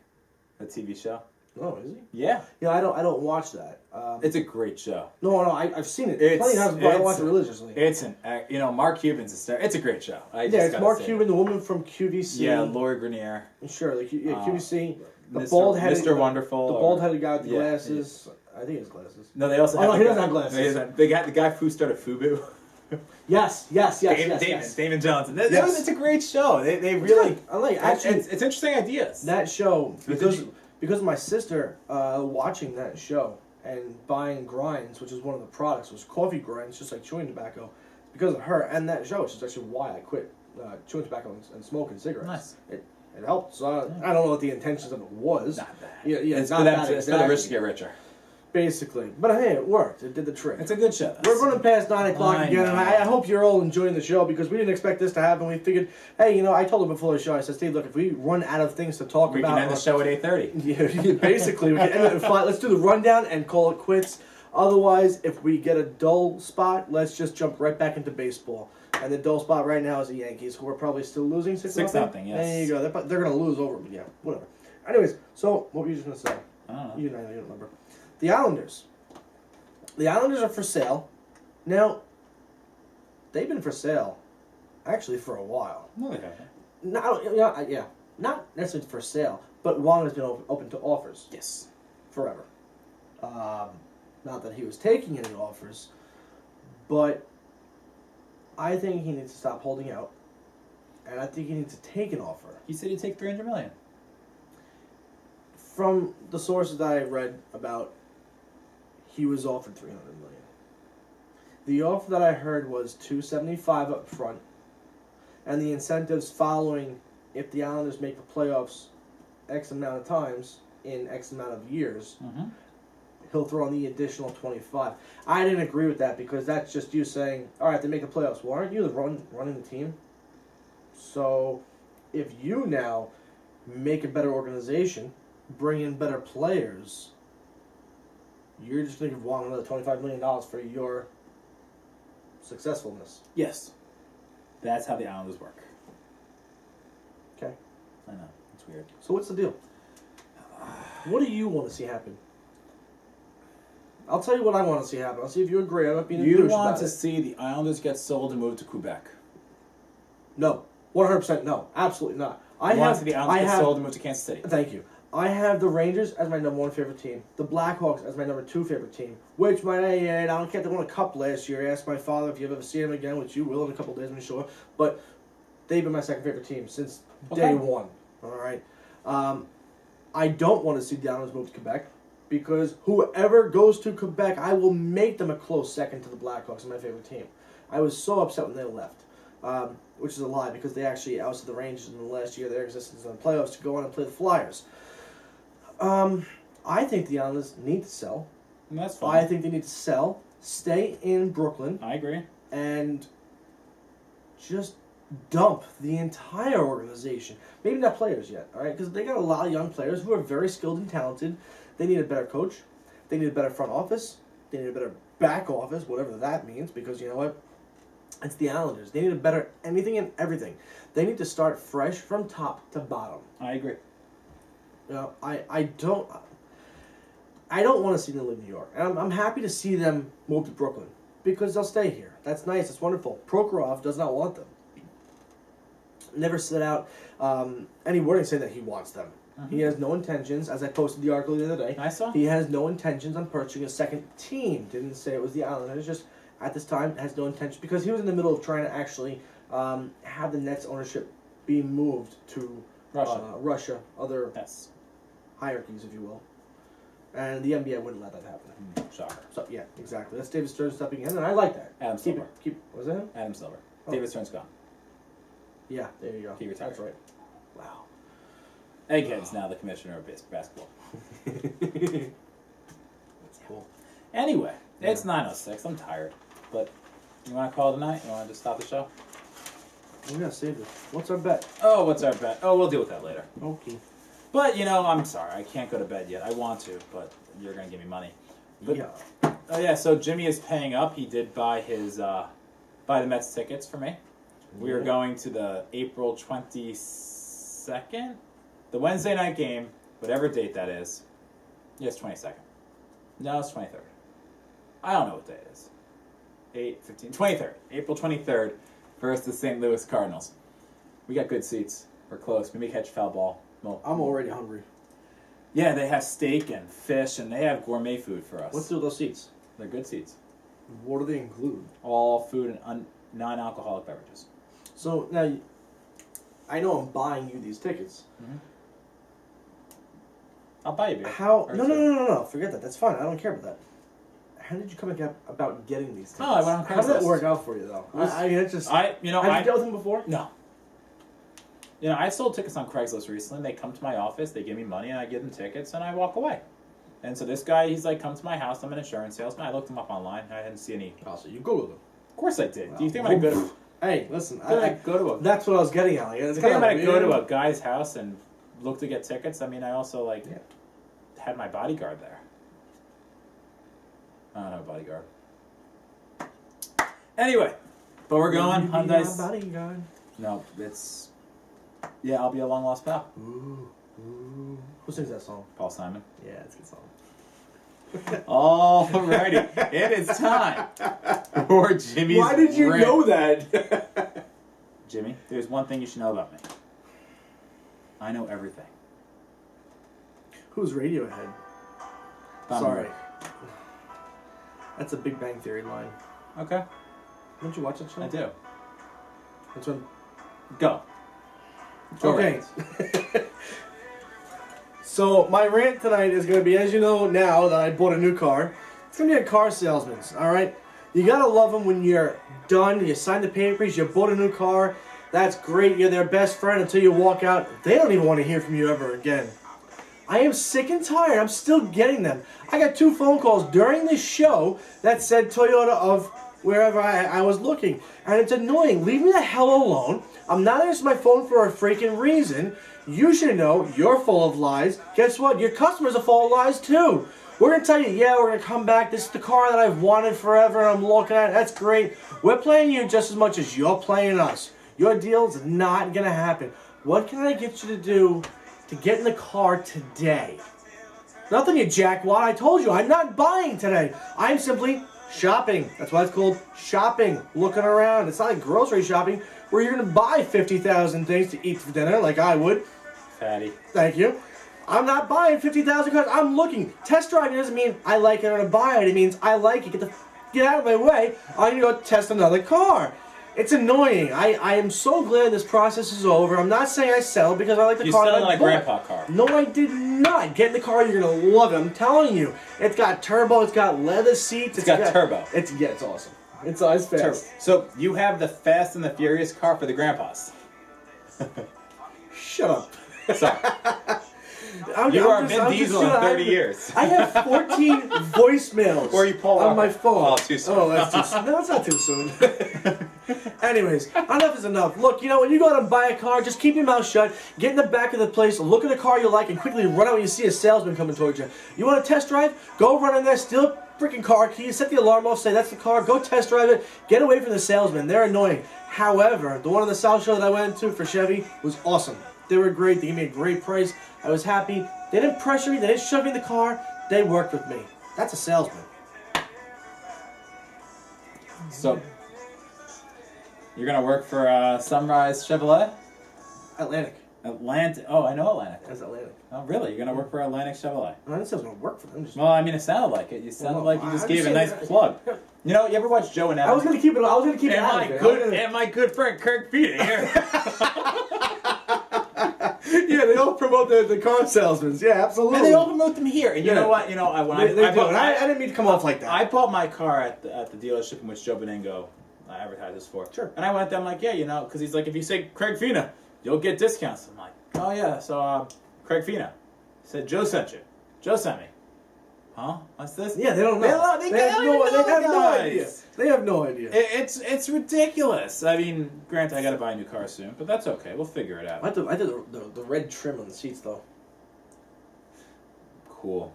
a TV show? Oh, is he? Yeah. Yeah, I don't watch that. It's a great show. No, I've seen it plenty of times, but I don't watch it religiously. It's Mark Cuban's it's a great show. It's Mark Cuban, the woman from QVC. Yeah, Lori Grenier. Sure, QVC. The Mr. bald-headed, Mr. Wonderful. The bald-headed guy with the glasses. Yeah. I think it's glasses. No, they also. Oh, no, he doesn't have glasses. They got the guy who started FUBU. Yes. Damon Johnson. It's a great show. They really. I like. Actually, it's interesting ideas. That show because of my sister watching that show and buying grinds, which is one of the products, was coffee grinds, just like chewing tobacco. Because of her and that show, which is actually why I quit chewing tobacco and smoking cigarettes. Nice. It helped. So I don't know what the intentions of it was. Not bad. Yeah, it's not for that them. It's for the rich to get richer. Basically. But hey, it worked. It did the trick. It's a good show. We're running past 9 o'clock again, and I hope you're all enjoying the show because we didn't expect this to happen. We figured, hey, I told him before the show, I said, Steve, look, if we run out of things to talk we about... can end the show at 8:30. Yeah, basically. We can end it at 5. Let's do the rundown and call it quits. Otherwise, if we get a dull spot, let's just jump right back into baseball. And the dull spot right now is the Yankees, who are probably still losing 6-0. 6-0, yes. There you go. They're going to lose over, but yeah, whatever. Anyways, so what were you just going to say? I don't know. You don't remember. The Islanders. The Islanders are for sale. Now, they've been for sale, actually, for a while. No, they haven't. Not necessarily for sale, but Wong has been open to offers. Yes. Forever. Not that he was taking any offers, but I think he needs to stop holding out, and I think he needs to take an offer. He said he'd take $300 million. From the sources that I read about, he was offered $300 million. The offer that I heard was $275 up front, and the incentives following if the Islanders make the playoffs X amount of times in X amount of years. Mm-hmm. He'll throw in the additional 25. I didn't agree with that because that's just you saying, all right, they make the playoffs. Well, aren't you the running the team? So if you now make a better organization, bring in better players, you're just going to give Wong another $25 million for your successfulness. Yes. That's how the Islanders work. Okay. I know. It's weird. So what's the deal? What do you want to see happen? I'll tell you what I want to see happen. I'll see if you agree. I'm not being a douche You want about to it. see the Islanders get sold and move to Quebec. No. 100% no. Absolutely not. You want to see the Islanders get sold and move to Kansas City. Thank you. I have the Rangers as my number 1 favorite team. The Blackhawks as my number 2 favorite team. Which might add, I don't care, they won a cup last year. Ask my father if you've ever seen him again, which you will in a couple days, I'm sure. But they've been my second favorite team since day one. All right. I don't want to see the Islanders move to Quebec because whoever goes to Quebec, I will make them a close second to the Blackhawks, my favorite team. I was so upset when they left, which is a lie because they actually ousted the Rangers in the last year of their existence in the playoffs to go on and play the Flyers. I think the Islanders need to sell. And that's fine. I think they need to sell, stay in Brooklyn. I agree. And just dump the entire organization. Maybe not players yet, all right? Because they got a lot of young players who are very skilled and talented. They need a better coach. They need a better front office. They need a better back office, whatever that means, because you know what? It's the Islanders. They need a better anything and everything. They need to start fresh from top to bottom. I agree. You know, I don't want to see them leave New York. And I'm happy to see them move to Brooklyn because they'll stay here. That's nice. It's wonderful. Prokhorov does not want them. Never set out any wording saying that he wants them. Mm-hmm. He has no intentions, as I posted the article the other day. I saw. He has no intentions on purchasing a second team. Didn't say it was the Islanders. Just at this time has no intention because he was in the middle of trying to actually have the Nets ownership be moved to Russia, other hierarchies, if you will. And the NBA wouldn't let that happen. Shocker. So yeah, exactly. That's David Stern stepping in, and I like that. Adam Silver. Was that him? Adam Silver. Oh. David Stern's gone. Yeah, there you go. He retired. That's right. Wow. Egghead's now the commissioner of basketball. That's cool. Anyway, it's 9:06. I'm tired. But you want to call it a night? You want to just stop the show? We gotta save this. What's our bet? Oh, what's our bet? Oh, we'll deal with that later. Okay. But, you know, I'm sorry. I can't go to bed yet. I want to, but you're going to give me money. But, Yeah. Oh, yeah, so Jimmy is paying up. He did buy his, buy the Mets tickets for me. We are going to the April 22nd, the Wednesday night game, whatever date that is. Yes, 22nd. No, it's 23rd. I don't know what day it is. 23rd. April 23rd versus the St. Louis Cardinals. We got good seats. We're close. We may catch a foul ball. Well, I'm already hungry. yeah, they have steak and fish, and they have gourmet food for us. What's with those seats? They're good seats. What do they include? All food and non-alcoholic beverages. So now, I know I'm buying you these tickets. Mm-hmm. I'll buy you beer. How? No. Forget that. That's fine. I don't care about that. How did you come about getting these tickets? Oh, I went on Craigslist. How did that work out for you, though? Have you dealt with them before? No. You know, I sold tickets on Craigslist recently. They come to my office, they give me money, and I give them tickets, and I walk away. And so this guy, he's like, come to my house. I'm an insurance salesman. I looked him up online. I didn't see any. Oh, so you Googled them. Of course I did. Do you think I'm going to go to... Hey, listen. That's what I was getting at. Like, do you think I'm going to go to a guy's house and look to get tickets? I mean, I also, had my bodyguard there. I don't have a bodyguard. Anyway, but we're going. Hyundai's... bodyguard. No, it's... Yeah, I'll be a long-lost pal. Ooh. Who sings that song? Paul Simon. Yeah, it's a good song. Alrighty, it is time for Jimmy's Why did you rant. know that? Jimmy, there's one thing you should know about me. I know everything. Who's Radiohead? Bob Sorry. Marley. That's a Big Bang Theory line. Okay. Don't you watch that show? I do. Which one? Go. Okay. So my rant tonight is going to be, as you know now that I bought a new car, it's going to be a car salesman's, all right? You got to love them when you're done, you sign the papers, you bought a new car, that's great, you're their best friend until you walk out. They don't even want to hear from you ever again. I am sick and tired. I'm still getting them. I got 2 phone calls during this show that said Toyota of wherever I was looking. And it's annoying. Leave me the hell alone. I'm not answering my phone for a freaking reason. You should know you're full of lies. Guess what? Your customers are full of lies too. We're going to tell you, yeah, we're going to come back. This is the car that I've wanted forever. I'm looking at it. That's great. We're playing you just as much as you're playing us. Your deal's not going to happen. What can I get you to do to get in the car today? Nothing, you jackwad. I told you, I'm not buying today. I'm simply shopping. That's why it's called shopping. Looking around. It's not like grocery shopping where you're going to buy 50,000 things to eat for dinner like I would. Fatty. Thank you. I'm not buying 50,000 cars. I'm looking. Test driving doesn't mean I like it or to buy it. It means I like it. Get out of my way. I need to go test another car. It's annoying. I am so glad this process is over. I'm not saying I sell because I like the car. You selling like a grandpa car? No, I did not. Get in the car. You're gonna love it. I'm telling you. It's got turbo. It's got leather seats. It's got turbo. It's awesome. It's fast. Turbo. So you have the Fast and the Furious car for the grandpas. Shut up. Sorry. You are Vin Diesel in 30 years. I have 14 voicemails or you Paul on my phone. Oh, too soon. Oh, that's too soon. No, it's not too soon. Anyways, enough is enough. Look, when you go out and buy a car, just keep your mouth shut, get in the back of the place, look at a car you like, and quickly run out when you see a salesman coming towards you. You want to test drive? Go run in there, steal a freaking car key, set the alarm off, say that's the car, go test drive it, get away from the salesman. They're annoying. However, the one on the South Show that I went to for Chevy was awesome. They were great. They gave me a great price. I was happy. They didn't pressure me. They didn't shove me in the car. They worked with me. That's a salesman. So, you're going to work for Sunrise Chevrolet? Atlantic. Atlantic. Oh, I know Atlantic. That's Atlantic. Oh, really? You're going to work for Atlantic Chevrolet? I didn't say I was going to work for them. Well, I mean, it sounded like it. You sounded like you just I gave a nice plug. You ever watch Joe and Evan? I was going to keep it out of there. And my good friend Kirk Feeder here. Yeah, they all promote the car salesmen. Yeah, absolutely. And they all promote them here. And you know what? I didn't mean to come off like that. I bought my car at the dealership in which Joe Benengo advertises for. Sure. And I went there, I'm like, yeah, because he's like, if you say Craig Fina, you'll get discounts. I'm like, oh yeah, so Craig Fina. He said, Joe sent you. Joe sent me. Huh? What's this? Yeah, they don't know. They have no idea. They have no idea. It's ridiculous. I mean, granted, I got to buy a new car soon, but that's okay. We'll figure it out. I did the red trim on the seats, though. Cool.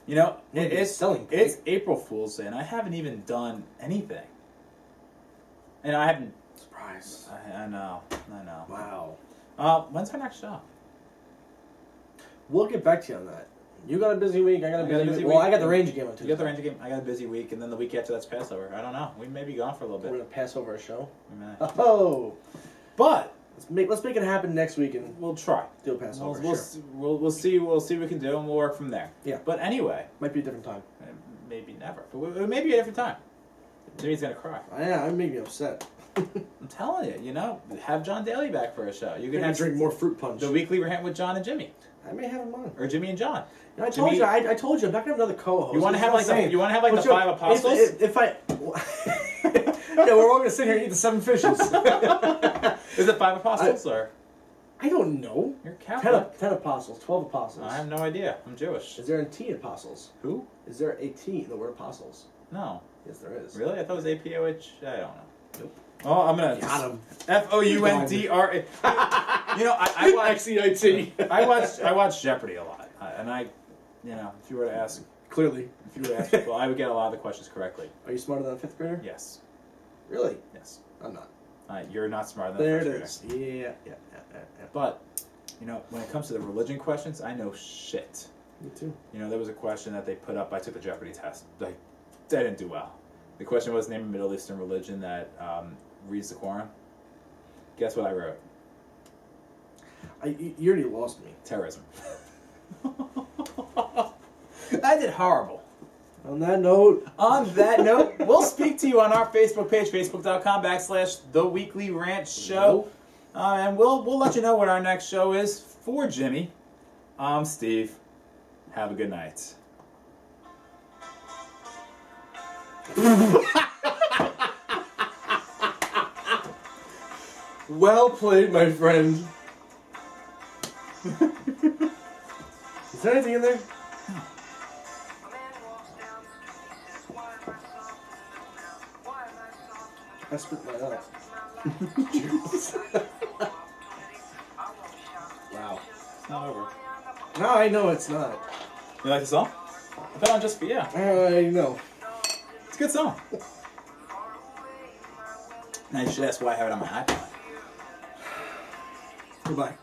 It's April Fool's Day, and I haven't even done anything. And I haven't... Surprise. I know. Wow. When's our next show? We'll get back to you on that. You got a busy week. I got a busy week. Well, I got the Ranger game on Tuesday. You got the Ranger game. I got a busy week, and then the week after that's Passover. I don't know. We may be gone for a little bit. We're gonna pass over a show. We may. Oh, but let's make it happen next week, and we'll try. Do a Passover. We'll see what we can do, and we'll work from there. Yeah. But anyway, might be a different time. Maybe never. But it may be a different time. Jimmy's gonna cry. Yeah, I'm maybe upset. I'm telling you. Have John Daly back for a show. You can drink more fruit punch. The weekly rant with John and Jimmy. I may have him on. Or Jimmy and John. I told you, I'm not gonna have another co-host. You want to have like the 5 apostles? If I, yeah, we're all gonna sit here and eat the 7 fishes. Is it 5 apostles or? I don't know. You're Catholic. 10 apostles, 12 apostles. I have no idea. I'm Jewish. Is there a T in apostles? Who? Is there a T in the word apostles? No. Yes, there is. Really? I thought it was APOH. I don't know. Nope. Oh, I'm gonna got him. FOUNDRA. I watch XEIT. I watch Jeopardy a lot, and if you were to ask, clearly, people, I would get a lot of the questions correctly. Are you smarter than a 5th grader? Yes. Really? Yes. I'm not. You're not smarter than there a 1st it grader. is. Yeah. But when it comes to the religion questions, I know shit. Me too. There was a question that they put up. I took the Jeopardy test. I didn't do well. The question was, name a Middle Eastern religion that reads the Quran. Guess what I wrote? You already lost me. Terrorism. I did horrible. On that note, we'll speak to you on our Facebook page, facebook.com/The Weekly Rant Show. And we'll let you know what our next show is for Jimmy. I'm Steve. Have a good night. Well played, my friend. Is there anything in there? I spit mine out. Wow. It's not over. No, I know it's not. You like the song? I put it on just for you. I know. It's a good song. Now you should ask why I have it on my iPod. Goodbye.